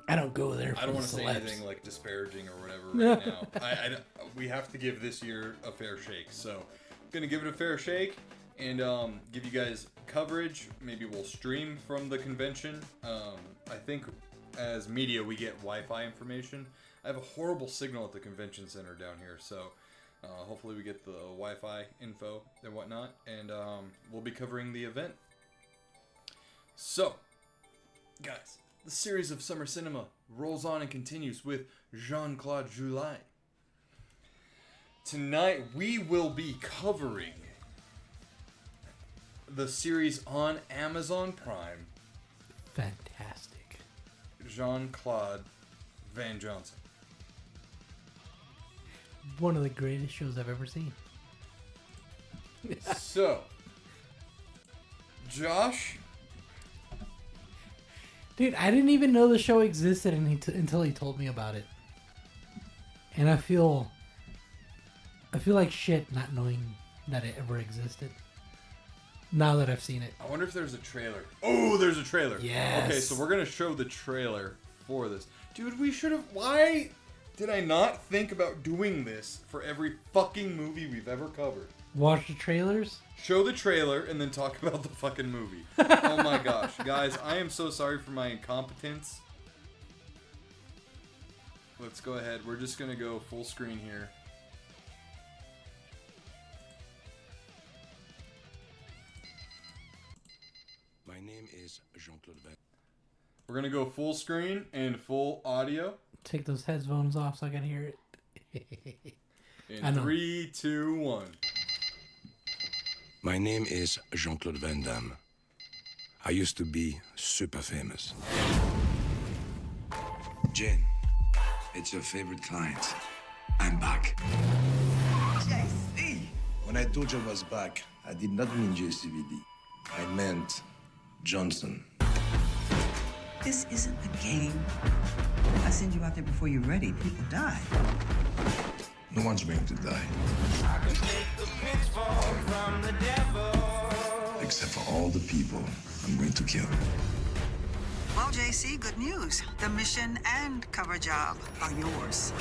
don't go there for I don't want to say anything like disparaging or whatever right now. We have to give this year a fair shake. So I'm going to give it a fair shake and give you guys coverage. Maybe we'll stream from the convention. I think as media we get Wi-Fi information. I have a horrible signal at the convention center down here, so hopefully we get the Wi-Fi info and whatnot, and we'll be covering the event. So, guys, the series of summer cinema rolls on and continues with Jean-Claude July. Tonight we will be covering the series on Amazon Prime, Fantastic. Jean-Claude Van Johnson. One of the greatest shows I've ever seen. So, Josh, Dude, I didn't even know the show existed until he told me about it. And I feel like shit not knowing that it ever existed. Now that I've seen it. I wonder if there's a trailer. Oh, there's a trailer. Yes. Okay, so we're going to show the trailer for this. Dude, we should have... Why did I not think about doing this for every fucking movie we've ever covered? Watch the trailers? Show the trailer and then talk about the fucking movie. Oh my gosh. Guys, I am so sorry for my incompetence. Let's go ahead. We're just going to go full screen here. My name is Jean-Claude Van. We're going to go full screen and full audio. Take those headphones off so I can hear it. I In know. 3, 2, 1. My name is Jean-Claude Van Damme. I used to be super famous. Jen, it's your favorite client. I'm back. JC! When I told you I was back, I did not mean JCVD. I meant Johnson. This isn't a game. I send you out there before you're ready. People die. No one's going to die. Except for all the people I'm going to kill. Well, JC, good news. The mission and cover job are yours.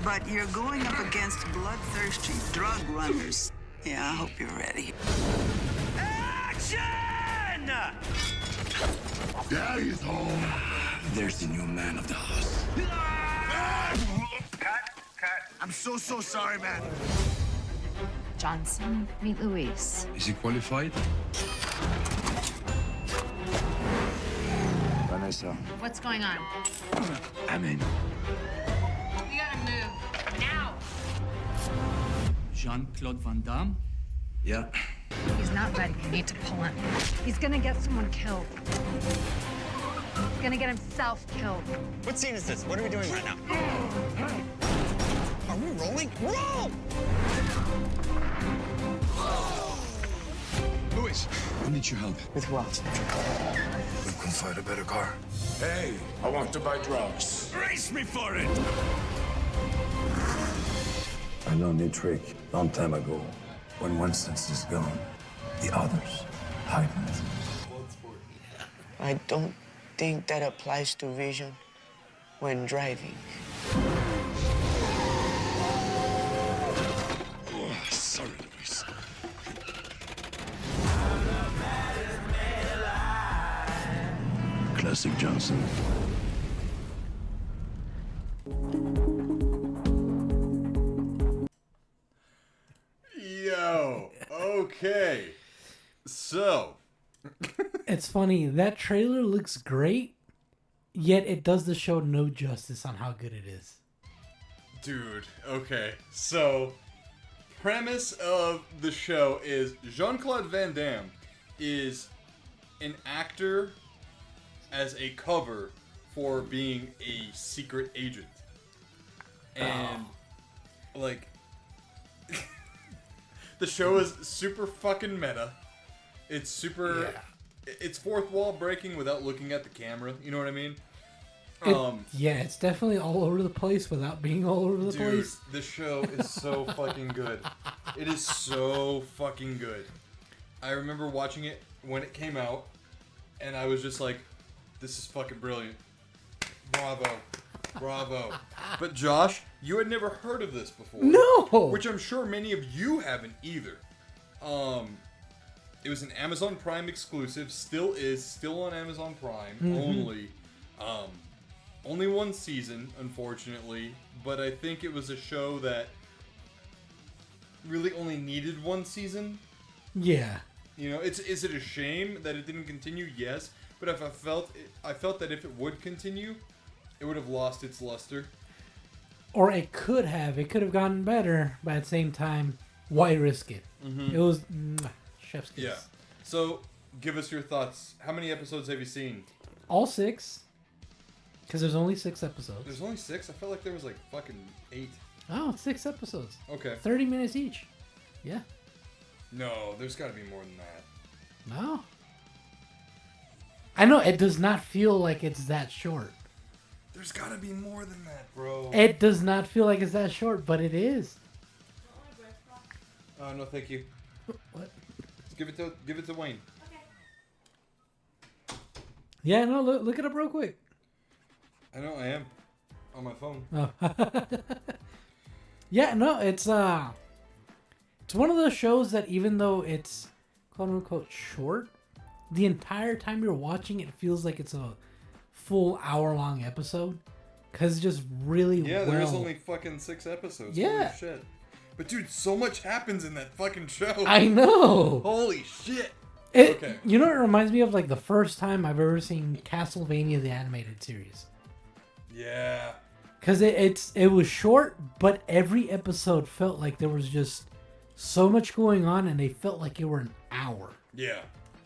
But you're going up against bloodthirsty drug runners. Yeah, I hope you're ready. Action! Daddy's home. There's the new man of the house. Cut. I'm so sorry, man. Johnson, meet Luis. Is he qualified? Vanessa, What's going on? I'm in. We gotta move. Now! Jean-Claude Van Damme? Yeah. He's not ready. You need to pull him. He's gonna get someone killed. He's gonna get himself killed. What scene is this? What are we doing right now? Are we rolling? Roll! Luis, I need your help. With what? We can find a better car. Hey, I want to buy drugs. Race me for it! I learned a trick long time ago. When one sense is gone, the others heighten. I don't think that applies to vision when driving. Oh, sorry, Luis. Classic Johnson. Yo, okay. So, It's funny, that trailer looks great, yet it does the show no justice on how good it is. dude, okay. So, premise of the show is Jean-Claude Van Damme is an actor as a cover for being a secret agent. And, like, the show is super fucking meta. It's super... It's fourth wall breaking without looking at the camera. You know what I mean? Yeah, it's definitely all over the place without being all over the Dude, place. this show is so fucking good. It is so fucking good. I remember watching it when it came out, and I was just like, this is fucking brilliant. Bravo. Bravo. But Josh, you had never heard of this before. No! Which I'm sure many of you haven't either. It was an Amazon Prime exclusive, still on Amazon Prime, only. Only one season, unfortunately, but I think it was a show that really only needed one season. Yeah. You know, is it a shame that it didn't continue? Yes, but if I felt that if it would continue, it would have lost its luster. Or it could have gotten better, but at the same time, why risk it? It was chef's kiss. Yeah. So, give us your thoughts. How many episodes have you seen? All 6. Because there's only 6 episodes. There's only 6? I felt like there was like fucking 8. Oh, 6 episodes. Okay. 30 minutes each. Yeah. No, there's got to be more than that. No. I know, it does not feel like it's that short. There's got to be more than that, bro. It does not feel like it's that short, but it is. Oh, no, thank you. What? Give it to Wayne. Yeah, no, look it up real quick. I know I am on my phone. Oh. Yeah, no, it's one of those shows that even though it's quote unquote short, the entire time you're watching it feels like it's a full hour-long episode. Because it's just really there is only fucking 6 episodes. Yeah. Holy shit. But dude, so much happens in that fucking show. I know. Holy shit. Okay. You know what it reminds me of? Like the first time I've ever seen Castlevania the animated series. Yeah. Because it was short, but every episode felt like there was just so much going on, and they felt like it were an hour. Yeah.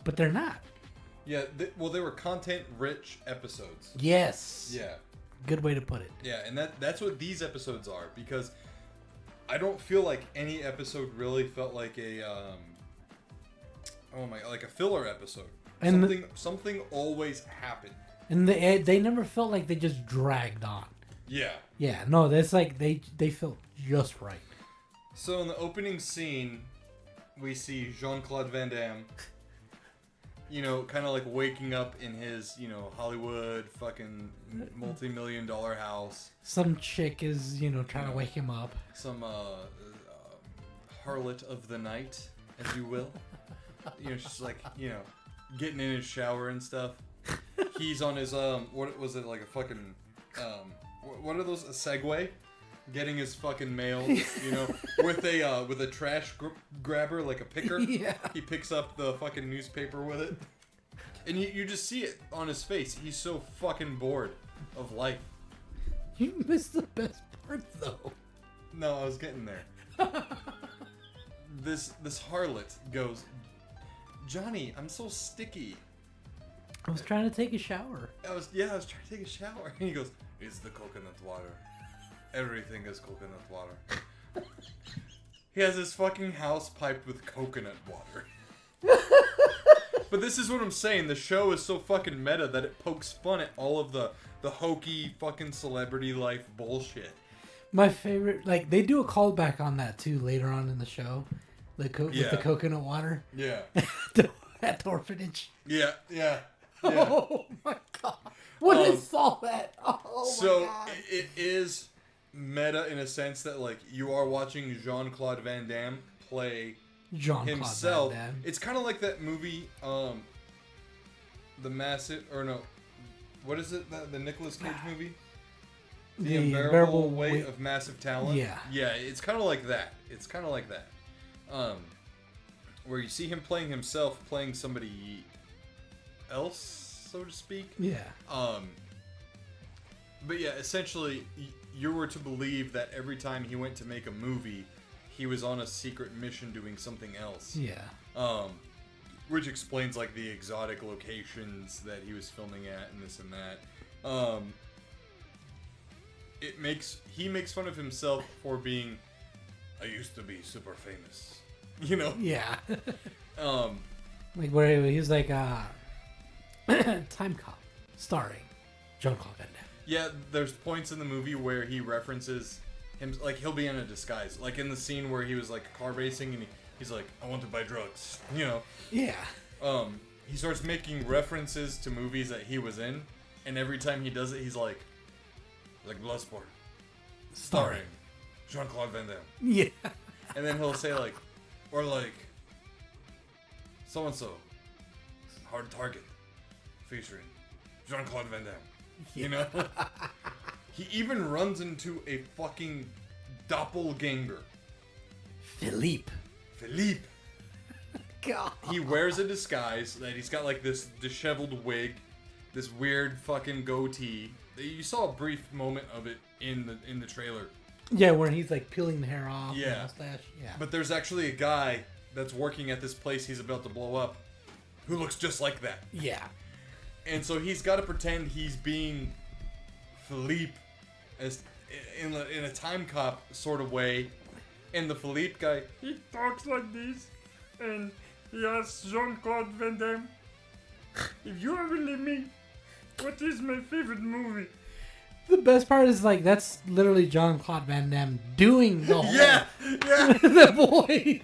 But they're not. Yeah, they were content-rich episodes. Yes. Yeah. Good way to put it. Yeah, and that's what these episodes are, because I don't feel like any episode really felt like a like a filler episode. And something always happened. And they never felt like they just dragged on. Yeah. Yeah, no, that's like they felt just right. So in the opening scene, we see Jean-Claude Van Damme, you know, kind of like waking up in his, you know, Hollywood fucking multi-million-dollar house. Some chick is, trying to wake him up. Some harlot of the night, as you will. She's like, getting in his shower and stuff. He's on his what was it, like a fucking what are those, a Segway, getting his fucking mail, with a trash grabber, like a picker. Yeah. He picks up the fucking newspaper with it, and you just see it on his face. He's so fucking bored of life. You missed the best part though. No, I was getting there. This harlot goes, Johnny, I'm so sticky. I was trying to take a shower. I was trying to take a shower. And he goes, it's the coconut water. Everything is coconut water. He has his fucking house piped with coconut water. But this is what I'm saying. The show is so fucking meta that it pokes fun at all of the hokey fucking celebrity life bullshit. My favorite, like, they do a callback on that too later on in the show. With the coconut water. Yeah. At the orphanage. Yeah. Oh my god. What is all that? Oh so my god. It is meta in a sense that, like, you are watching Jean-Claude Van Damme play himself. Van Damme. It's kind of like that movie, The Massive, or no, what is it? The Nicolas Cage movie? The Unbearable Weight of Massive Talent. Yeah. Yeah, it's kind of like that. Where you see him playing himself, playing somebody else, so to speak. Yeah. But yeah, essentially, you were to believe that every time he went to make a movie, he was on a secret mission doing something else. Yeah. Which explains, like, the exotic locations that he was filming at and this and that. He makes fun of himself for being, I used to be super famous. You know? Yeah. Like where he was like Time Cop, starring Jean-Claude Van Damme. Yeah, there's points in the movie where he references him, like, he'll be in a disguise. Like in the scene where he was, like, car racing and he's like, I want to buy drugs. You know? Yeah. He starts making references to movies that he was in, and every time he does it, he's like Bloodsport, starring Jean-Claude Van Damme. Yeah. And then he'll say, like, or like, so-and-so, Hard Target, featuring Jean-Claude Van Damme. Yeah. You know? He even runs into a fucking doppelganger. Philippe. God. He wears a disguise that he's got, like, this disheveled wig, this weird fucking goatee. You saw a brief moment of it in the trailer. Yeah, where he's like peeling the hair off. Yeah. The mustache. Yeah. But there's actually a guy that's working at this place he's about to blow up who looks just like that. Yeah. And so he's got to pretend he's being Philippe as in a time cop sort of way. And the Philippe guy, he talks like this, and he asks Jean-Claude Van Damme, if you ever leave me, what is my favorite movie? The best part is, like, that's literally Jean-Claude Van Damme doing the whole... Yeah! the voice.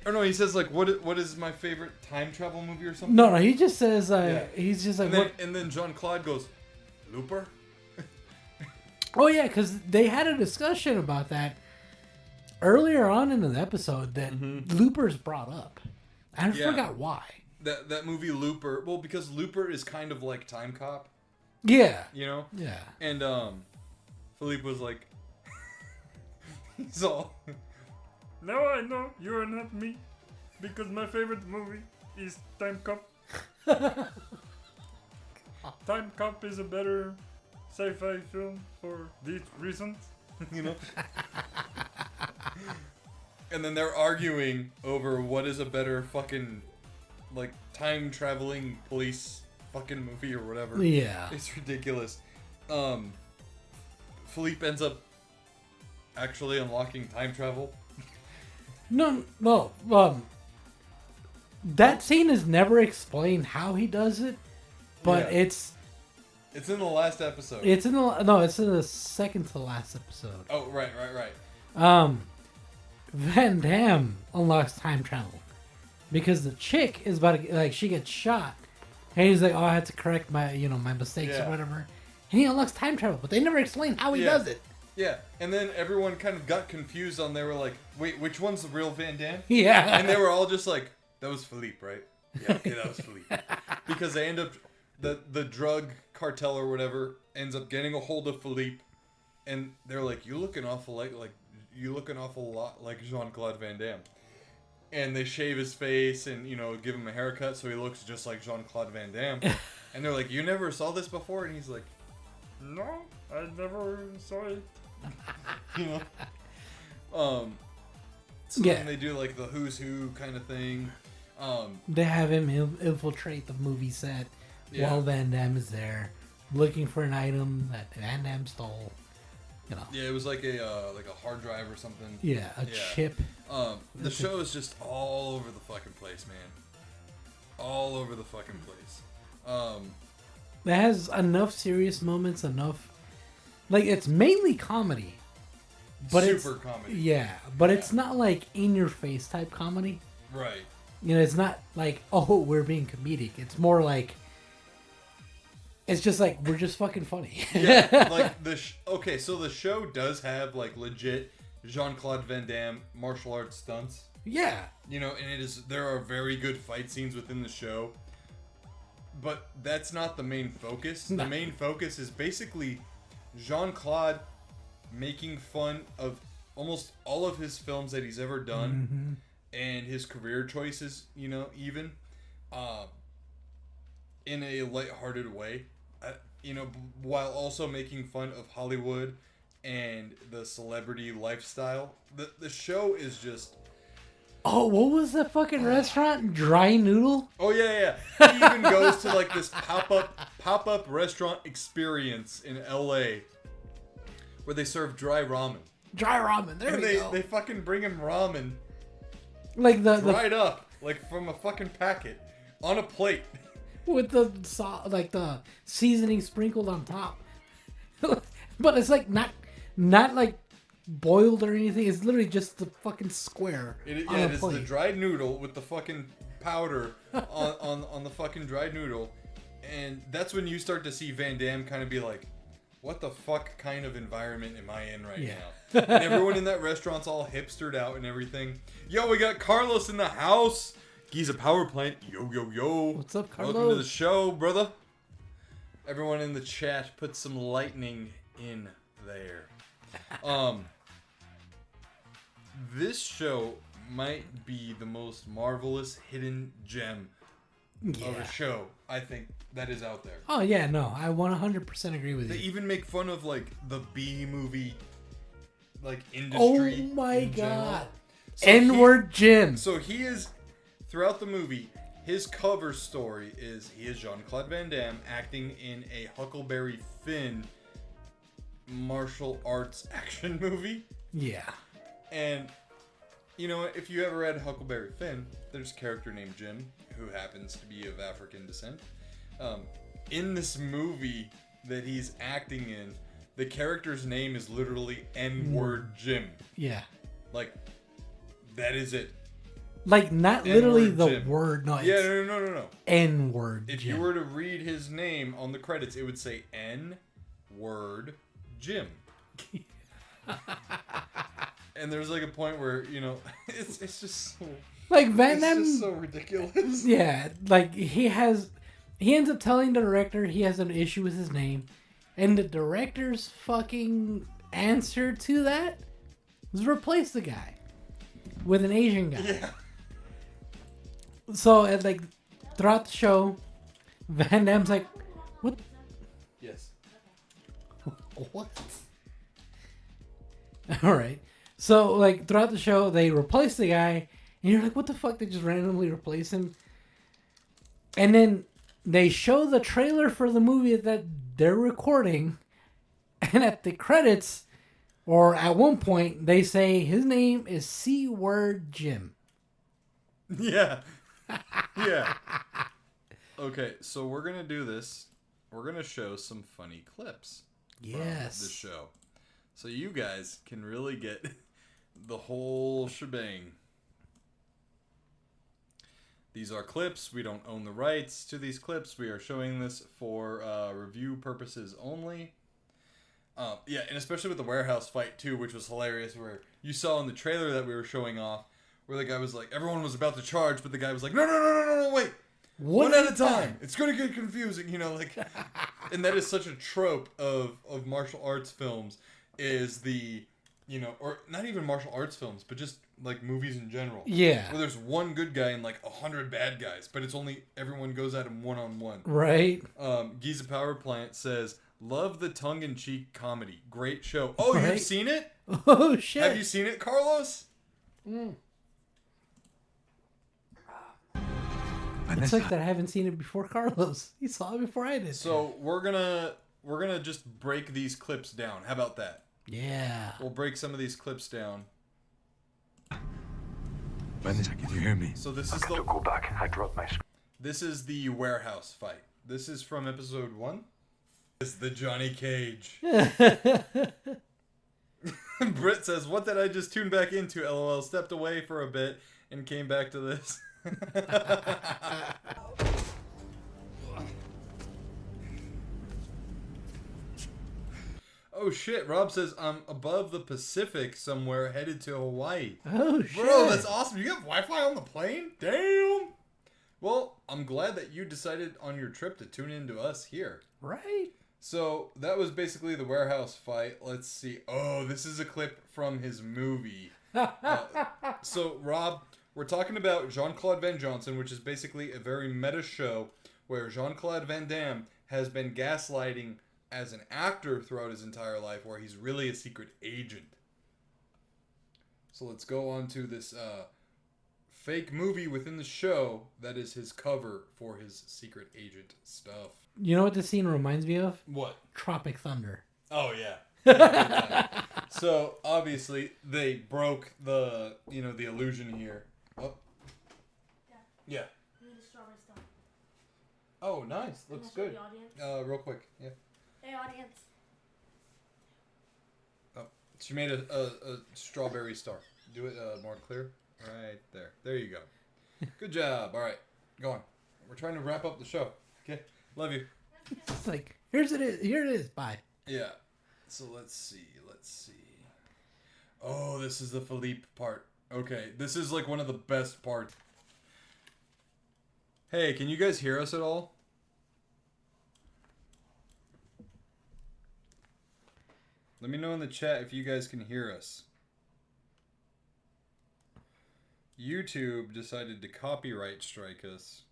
Or no, he says, like, what is my favorite time travel movie or something? No, he just says, he's just like... And then Jean-Claude goes, Looper? Oh, yeah, because they had a discussion about that earlier on in the episode that Looper's brought up. I forgot why. That movie Looper, well, because Looper is kind of like Time Cop. Yeah. You know? Yeah. And Philippe was like, he's all, now I know you are not me, because my favorite movie is Time Cop. Time Cop is a better sci-fi film for these reasons, you know? And then they're arguing over what is a better fucking, like, time-traveling police fucking movie or whatever. Yeah. It's ridiculous. Philippe ends up actually unlocking time travel. No. That scene is never explained how he does it, but it's in the last episode. It's in the second to last episode. Oh, right. Van Damme unlocks time travel because the chick is about to, like, she gets shot, and he's like, oh, I had to correct my mistakes or whatever, and he unlocks time travel, but they never explain how he does it. Yeah, and then everyone kind of got confused on, they were like, wait, which one's the real Van Damme? Yeah. And they were all just like, that was Philippe, right? Yeah, okay, that was Philippe. Because they end up, the drug cartel or whatever ends up getting a hold of Philippe, and they're like, you look an awful lot like Jean-Claude Van Damme. And they shave his face and, give him a haircut so he looks just like Jean-Claude Van Damme. And they're like, you never saw this before? And he's like, no, I never saw it. So Yeah. then they do like the who's who kind of thing. They have him infiltrate the movie set while Van Damme is there, looking for an item that Van Damme stole. You know. Yeah, it was like a hard drive or something. Yeah, a chip. The show is just all over the fucking place, man. All over the fucking place. It has enough serious moments, enough. Like, it's mainly comedy. But Super comedy. Yeah, but it's not like in your face type comedy. Right. You know, it's not like, oh, we're being comedic. It's more like, it's just like, we're just fucking funny. Yeah, like okay, so the show does have like legit Jean-Claude Van Damme martial arts stunts. Yeah. You know, and there are very good fight scenes within the show. But that's not the main focus. No. The main focus is basically Jean-Claude making fun of almost all of his films that he's ever done and his career choices, you know, even in a lighthearted way, you know, while also making fun of Hollywood and the celebrity lifestyle. The show is just... Oh, what was that fucking restaurant? Dry Noodle? Oh, yeah. He even goes to like this pop-up restaurant experience in LA where they serve dry ramen. Dry ramen, there we go. They fucking bring him ramen Like dried up, like from a fucking packet, on a plate. With the the seasoning sprinkled on top. But it's like not like boiled or anything. It's literally just the fucking square. It is the dried noodle with the fucking powder on the fucking dried noodle. And that's when you start to see Van Damme kind of be like, what the fuck kind of environment am I in right now? And everyone in that restaurant's all hipstered out and everything. Yo, we got Carlos in the house. Giza Power Plant. Yo. What's up, Carlos? Welcome to the show, brother. Everyone in the chat, put some lightning in there. This show might be the most marvelous hidden gem of a show, I think, that is out there. Oh, yeah, no. I 100% agree with They you. even make fun of, like, the B-movie, like, industry. Oh, my in God. general. So N-word Jim. So he is, throughout the movie, his cover story is he is Jean-Claude Van Damme acting in a Huckleberry Finn martial arts action movie. Yeah. And, you know, if you ever read Huckleberry Finn, there's a character named Jim who happens to be of African descent. In this movie that he's acting in, the character's name is literally N-word Jim. Yeah. Like, that is it. Like, not literally N-word the Jim. word. No, Yeah, it's no. N-word If Jim. you were to read his name on the credits, it would say N-word Jim. And there's like a point where, you know, it's just so... Like, Van Damme... It's just so ridiculous. Yeah, like, he ends up telling the director he has an issue with his name, and the director's fucking answer to that was replace the guy with an Asian guy. Yeah. So, like, throughout the show, Van Damme's like, what? Yes. What? Alright. So, like, throughout the show, they replace the guy, and you're like, what the fuck? They just randomly replace him? And then they show the trailer for the movie that they're recording, and at the credits, or at one point, they say his name is C-Word Jim. Yeah. Yeah. Okay, so we're going to do this. We're going to show some funny clips. Yes. From the show. So you guys can really get the whole shebang. These are clips. We don't own the rights to these clips. We are showing this for review purposes only. Yeah, and especially with the warehouse fight too, which was hilarious, where you saw in the trailer that we were showing off, where the guy was like, everyone was about to charge, but the guy was like, no, wait. One at a time. It's going to get confusing, you know, like, and that is such a trope of martial arts films, is the, you know, or not even martial arts films, but just like movies in general. Yeah. Where there's one good guy and like 100 bad guys, but it's only everyone goes at him one-on-one. Right. Giza Power Plant says, love the tongue-in-cheek comedy. Great show. Oh, Right. You've seen it? Oh, shit. Have you seen it, Carlos? It's like that I haven't seen it before Carlos. He saw it before I did. So we're gonna just break these clips down. How about that? Yeah. We'll break some of these clips down. Vanessa, can you hear me? So this is to go back. I dropped my screen. This is the warehouse fight. This is from episode 1. This is the Johnny Cage. Britt says, "What did I just tune back into? LOL. Stepped away for a bit and came back to this." Oh shit, Rob says, "I'm above the Pacific somewhere headed to Hawaii." Oh shit. Bro, that's awesome. You have Wi-Fi on the plane? Damn. Well, I'm glad that you decided on your trip to tune in to us here. Right. So that was basically the warehouse fight. Let's see. Oh, this is a clip from his movie. So, Rob, we're talking about Jean-Claude Van Johnson, which is basically a very meta show where Jean-Claude Van Damme has been gaslighting as an actor throughout his entire life, where he's really a secret agent. So let's go on to this fake movie within the show that is his cover for his secret agent stuff. You know what this scene reminds me of? What? Tropic Thunder. Oh, yeah. So, obviously, they broke the, the illusion here. Oh. Yeah. Oh, nice. Looks good. Real quick. Yeah. Hey, audience. Oh, she made a strawberry star. Do it more clear. Right there. There you go. Good job. All right. Go on. We're trying to wrap up the show. Okay. Love you. It's like, here it is. Bye. Yeah. So let's see. Oh, this is the Philippe part. Okay. This is like one of the best parts. Hey, can you guys hear us at all? Let me know in the chat if you guys can hear us. YouTube decided to copyright strike us.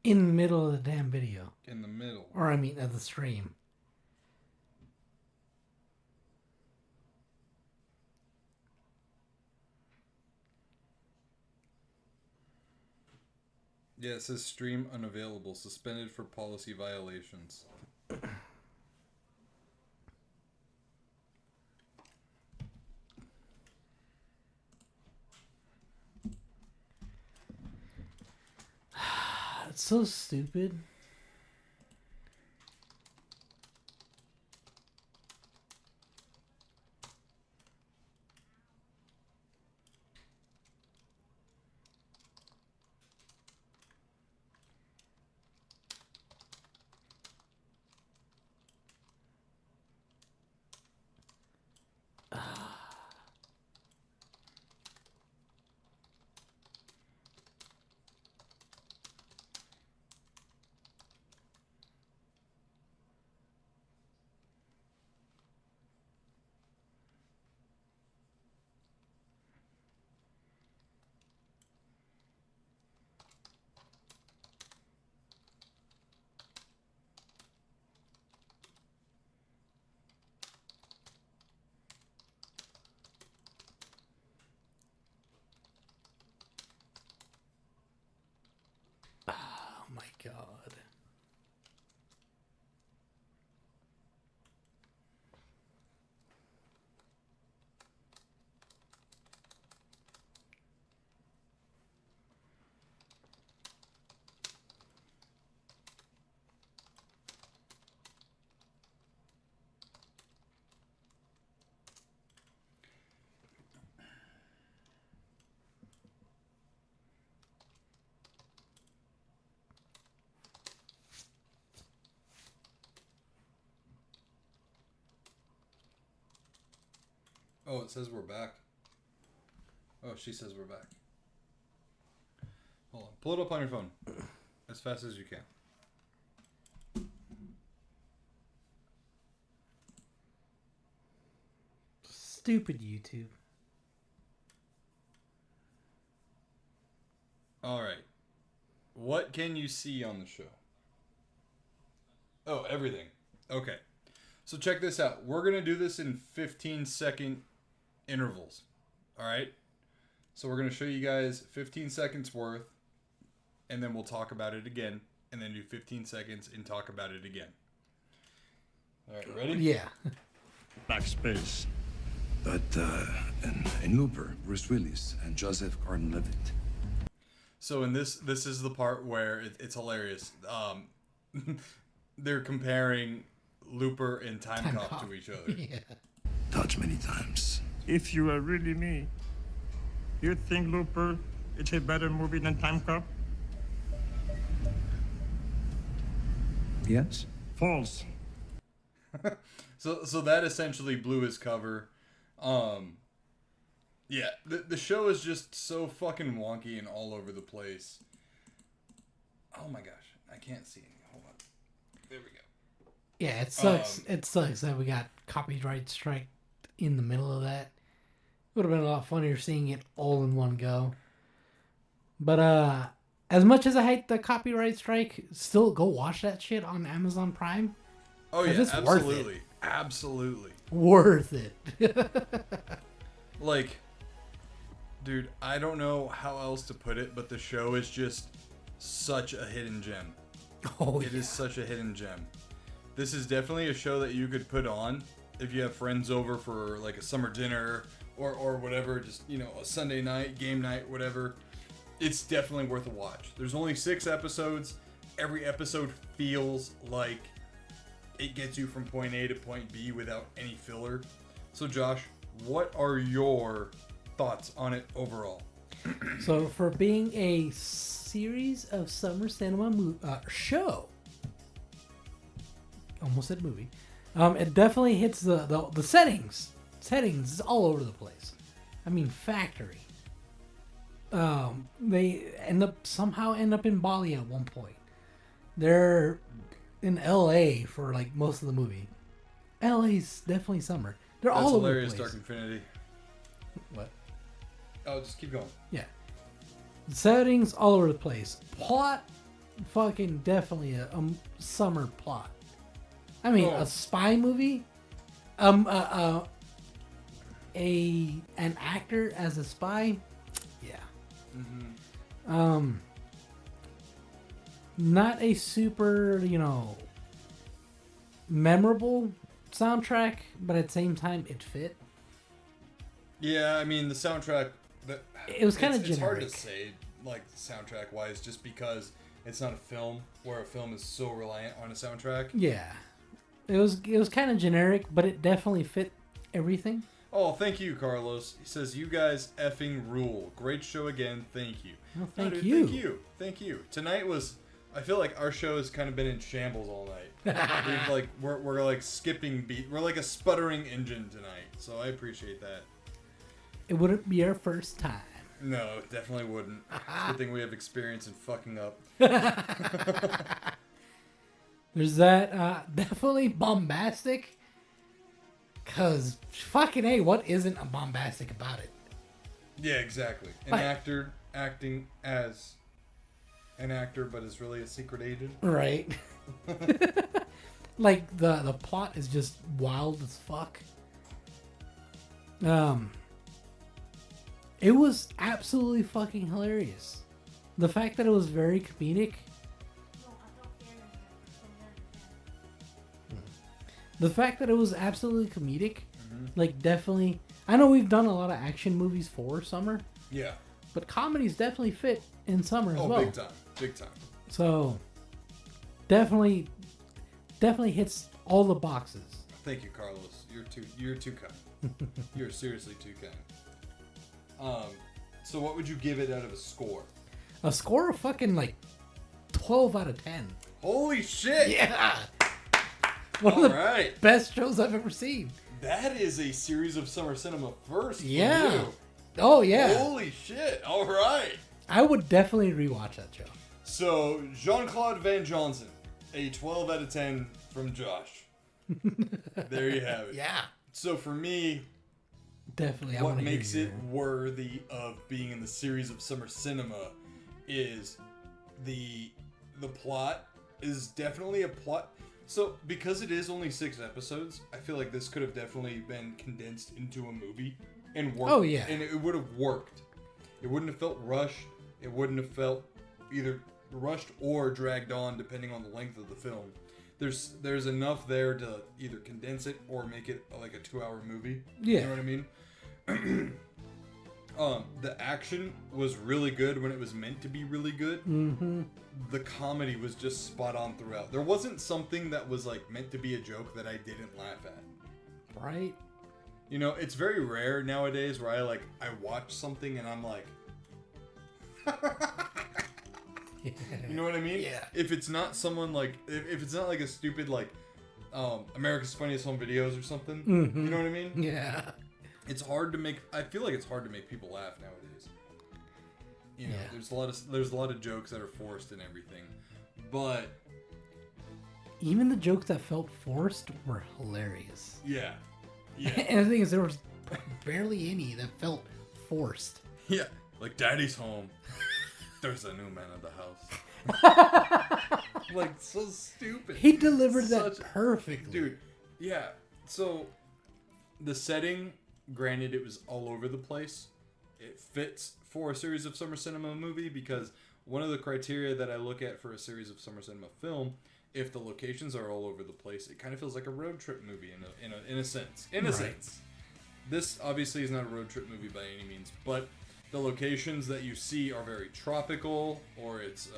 In the middle of the damn video. In the middle. Or, I mean, of the stream. Yeah, it says stream unavailable. Suspended for policy violations. It's so stupid. Oh my god. Oh, it says we're back. Oh, she says we're back. Hold on. Pull it up on your phone. As fast as you can. Stupid YouTube. Alright. What can you see on the show? Oh, everything. Okay. So check this out. We're going to do this in 15-second intervals. All right? So we're going to show you guys 15 seconds worth, and then we'll talk about it again, and then do 15 seconds and talk about it again. All right, ready? Yeah. Backspace. But in Looper, Bruce Willis and Joseph Gordon-Levitt. So in this is the part where it's hilarious. They're comparing Looper and Time Cop to each other. Yeah. Touched many times. If you are really me, you think Looper is a better movie than Time Cop? Yes? False. So that essentially blew his cover. Yeah, the show is just so fucking wonky and all over the place. Oh my gosh, I can't see anything. Hold on. There we go. Yeah, it sucks. It sucks that we got copyright strike in the middle of that. Would have been a lot funnier seeing it all in one go. But as much as I hate the copyright strike, still go watch that shit on Amazon Prime. Oh yeah, it's absolutely, absolutely worth it. Like, dude, I don't know how else to put it, but the show is just such a hidden gem. Oh, It is such a hidden gem. This is definitely a show that you could put on if you have friends over for like a summer dinner or whatever, just, you know, a Sunday night, game night, whatever. It's definitely worth a watch. There's only 6 episodes. Every episode feels like it gets you from point A to point B without any filler. So Josh, what are your thoughts on it overall? So for being a series of summer cinema show, almost said movie, it definitely hits the settings. Settings is all over the place. I mean, factory. They somehow end up in Bali at one point. They're in LA for like most of the movie. LA's definitely summer. They're That's all over the hilarious, place. Dark Infinity. What? Oh, just keep going. Yeah. Settings all over the place. Plot, fucking definitely a summer plot. I mean, a spy movie. An actor as a spy. Yeah. Mm-hmm. Not a super, memorable soundtrack, but at the same time, it fit. Yeah, I mean the soundtrack. It was kind of It's hard to generic. say, like soundtrack wise, just because it's not a film where a film is so reliant on a soundtrack. Yeah, it was kind of generic, but it definitely fit everything. Oh, thank you, Carlos. He says, "You guys effing rule. Great show again. Thank you." Well, No, thank dude, you. Thank you. Thank you. Tonight was. I feel like our show has kind of been in shambles all night. We're like skipping beat. We're like a sputtering engine tonight. So I appreciate that. It wouldn't be our first time. No, it definitely wouldn't. It's a good thing we have experience in fucking up. There's that definitely bombastic. Cause fucking A, what isn't a bombastic about it? Yeah, exactly. An actor acting as an actor, but is really a secret agent. Right. Like the plot is just wild as fuck. It was absolutely fucking hilarious. The fact that it was very comedic. The fact that it was absolutely comedic, like definitely. I know we've done a lot of action movies for summer. Yeah. But comedies definitely fit in summer as well. Oh, big time. Big time. So, definitely hits all the boxes. Thank you, Carlos. You're too kind. You're seriously too kind. So what would you give it out of a score? A score of fucking like 12 out of 10. Holy shit! Yeah. One of the best shows I've ever seen. That is a series of summer cinema first. Yeah. For you. Oh yeah. Holy shit! All right. I would definitely rewatch that show. So Jean-Claude Van Johnson, a 12 out of 10 from Josh. There you have it. Yeah. So for me, definitely, what makes it worthy of being in the series of summer cinema is the plot is definitely a plot. So because it is only 6 episodes, I feel like this could have definitely been condensed into a movie. and worked. Oh, yeah. And it would have worked. It wouldn't have felt rushed. It wouldn't have felt either rushed or dragged on, depending on the length of the film. There's enough there to either condense it or make it like a 2-hour movie. Yeah. You know what I mean? The action was really good when it was meant to be really good. Mm-hmm. The comedy was just spot on throughout. There wasn't something that was like meant to be a joke that I didn't laugh at. Right. You know, it's very rare nowadays where I watch something and I'm like, you know what I mean? Yeah. If it's not someone like, if it's not like a stupid like, America's Funniest Home Videos or something, Mm-hmm. you know what I mean? Yeah. It's hard to make. I feel like it's hard to make people laugh nowadays. You know, Yeah. there's a lot of jokes that are forced and everything, but Even the jokes that felt forced were hilarious. yeah, yeah, And the thing is, there was barely any that felt forced. yeah. Like Daddy's home. There's a new man in the house. Like so stupid. He delivered that perfectly, dude. Yeah. So the setting, granted, it was all over the place. It fits for a series of summer cinema movie because one of the criteria that I look at for a series of summer cinema film, if the locations are all over the place, it kind of feels like a road trip movie in a sense. In a sense. This obviously is not a road trip movie by any means, but the locations that you see are very tropical, or it's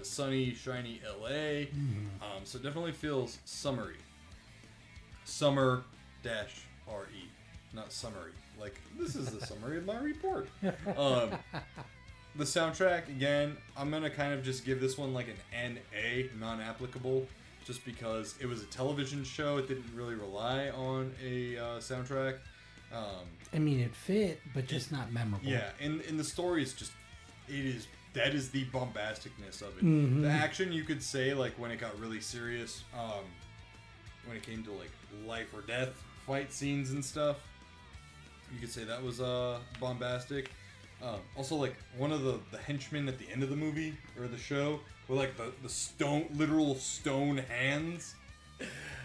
sunny, shiny LA. So it definitely feels summery. Summer -RE, not summary. Like, this is the summary of my report. The soundtrack, again, I'm gonna kind of just give this one like an NA, non-applicable, just because it was a television show. It didn't really rely on a soundtrack. I mean, it fit, but just not memorable. Yeah, and the story is just, that is the bombasticness of it. Mm-hmm. The action, you could say, like, when it got really serious, when it came to, like, life or death fight scenes and stuff, you could say that was bombastic. Also, like, one of the henchmen at the end of the movie, or the show, were, like, the literal stone hands.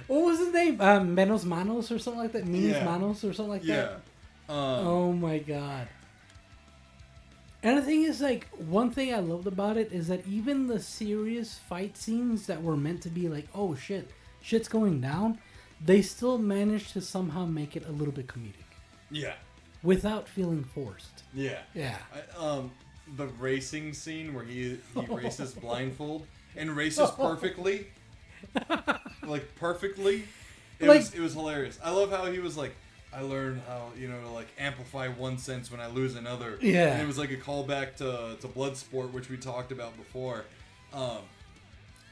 What was his name? Menos Manos or something like that? Minos Manos or something like that? Oh my god. And the thing is, like, one thing I loved about it is that even the serious fight scenes that were meant to be like, oh shit's going down, they still managed to somehow make it a little bit comedic. Yeah. Without feeling forced. Yeah. Yeah. The racing scene where he races blindfold and races perfectly. Like, perfectly. It was hilarious. I love how he was like, I learned how, to like amplify one sense when I lose another. Yeah. And it was like a callback to Bloodsport, which we talked about before.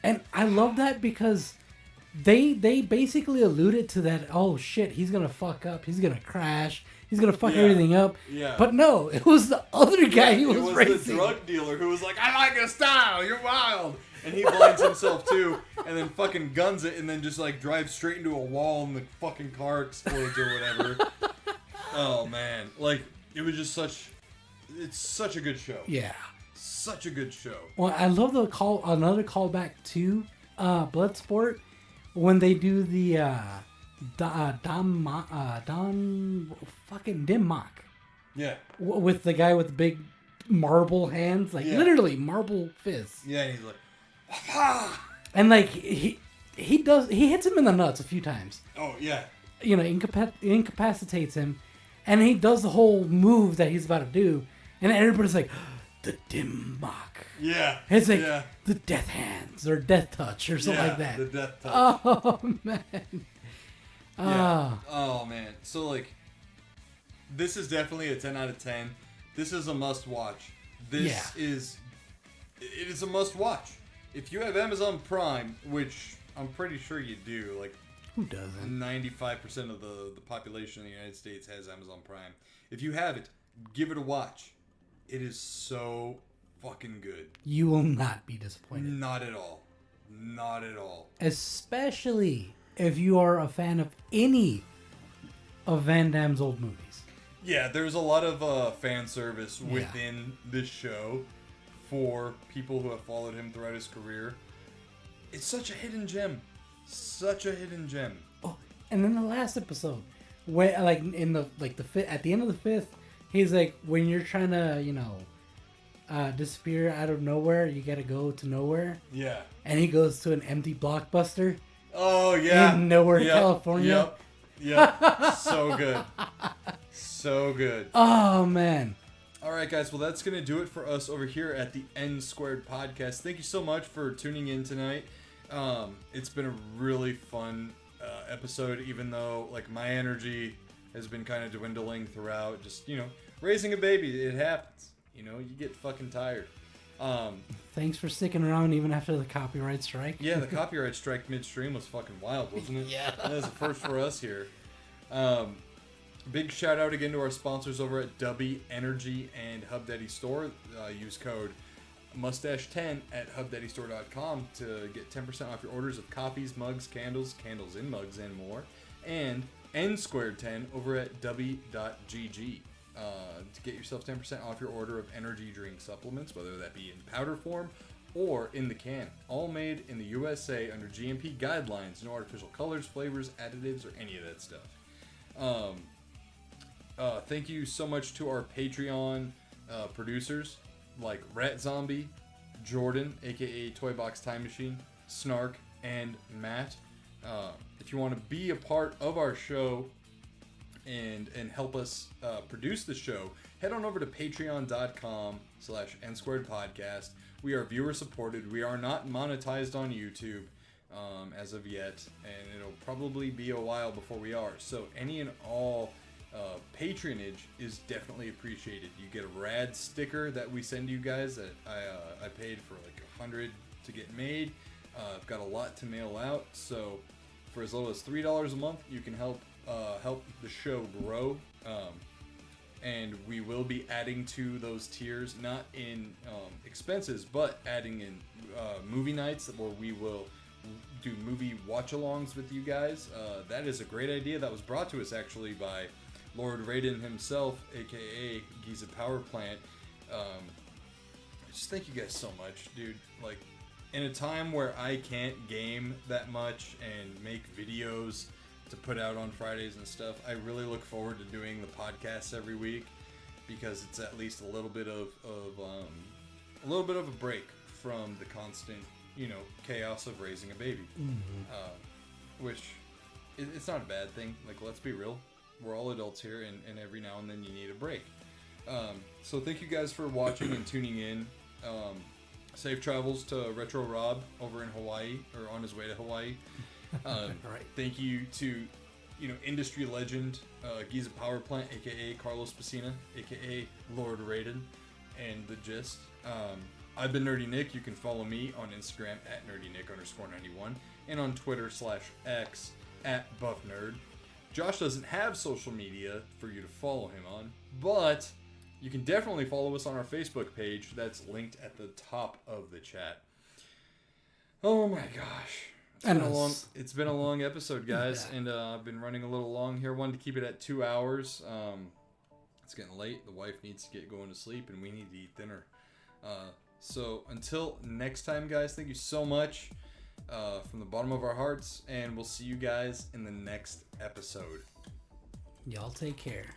And I love that because they basically alluded to that, oh shit, he's gonna fuck up, he's gonna crash, he's gonna fuck everything up. Yeah. But no, it was the other guy he was racing. It was the drug dealer who was like, I like your style, you're wild. And he blinds himself too, and then fucking guns it, and then just like drives straight into a wall, and the fucking car explodes or whatever. Oh man, like it was just it's such a good show. Yeah, such a good show. Well, I love another callback to Bloodsport when they do the fucking Dim Mak. Yeah, with the guy with the big marble hands, like literally marble fists. Yeah, and he's like. And like he hits him in the nuts a few times. Oh yeah. Incapacitates him, and he does the whole move that he's about to do, and everybody's like, the Dim Mak. Yeah. It's like the death hands or death touch or something like that. The death touch. Oh man. Yeah. Oh man. So like, this is definitely a 10 out of 10. This is a must watch. It is a must watch. If you have Amazon Prime, which I'm pretty sure you do, like who doesn't? 95% of the population in the United States has Amazon Prime. If you have it, give it a watch. It is so fucking good. You will not be disappointed. Not at all. Not at all. Especially if you are a fan of any of Van Damme's old movies. Yeah, there's a lot of fan service within this show for people who have followed him throughout his career. It's such a hidden gem. Such a hidden gem. Oh, and in the last episode, when like in the fifth, at the end of the fifth, he's like, when you're trying to disappear out of nowhere, you gotta go to nowhere. Yeah. And he goes to an empty Blockbuster. Oh yeah. In nowhere, California. Yep. So good. So good. Oh man. All right, guys. Well, that's gonna do it for us over here at the NSquared Podcast. Thank you so much for tuning in tonight. It's been a really fun episode, even though like my energy has been kind of dwindling throughout. Just raising a baby, it happens. You get fucking tired. Thanks for sticking around even after the copyright strike. Yeah, the copyright strike midstream was fucking wild, wasn't it? Yeah. That was the first for us here. Big shout out again to our sponsors over at Dubby Energy and Hub Daddy Store. Use code Mustache10 at hubdaddystore.com to get 10% off your orders of coffees, mugs, candles in mugs, and more. And NSquared10 over at dubby.gg. To get yourself 10% off your order of energy drink supplements, whether that be in powder form or in the can. All made in the USA under GMP guidelines. No artificial colors, flavors, additives, or any of that stuff. Thank you so much to our Patreon producers like Rat Zombie, Jordan, aka Toy Box Time Machine, Snark, and Matt. If you want to be a part of our show and help us produce the show, head on over to patreon.com/NSquaredPodcast. We are viewer supported. We are not monetized on YouTube as of yet, and it'll probably be a while before we are. So any and all patronage is definitely appreciated. You get a rad sticker that we send you guys that I paid for like $100 to get made. I've got a lot to mail out, so for as little as $3 a month, you can help the show grow. And we will be adding to those tiers, not in expenses, but adding in movie nights where we will do movie watch-alongs with you guys. That is a great idea that was brought to us actually by Lord Raiden himself, aka Giza Power Plant. Just thank you guys so much, dude. Like, in a time where I can't game that much and make videos to put out on Fridays and stuff, I really look forward to doing the podcasts every week, because it's at least a little bit of a break from the constant, chaos of raising a baby. Which it's not a bad thing. Like, let's be real, we're all adults here, and every now and then you need a break. So thank you guys for watching and tuning in. Safe travels to Retro Rob over in Hawaii, or on his way to Hawaii. Right. Thank you to industry legend Giza Power Plant, aka Carlos Pacina, aka Lord Raiden, and The Gist. I've been Nerdy Nick. You can follow me on Instagram at nerdynick_91 and on Twitter /X at BuffNerd. Josh doesn't have social media for you to follow him on, but you can definitely follow us on our Facebook page. That's linked at the top of the chat. Oh my gosh. It's been a long episode, guys, yeah. And I've been running a little long here. Wanted to keep it at 2 hours. It's getting late. The wife needs to get going to sleep, and we need to eat dinner. So until next time, guys, thank you so much from the bottom of our hearts, and we'll see you guys in the next episode. Y'all take care.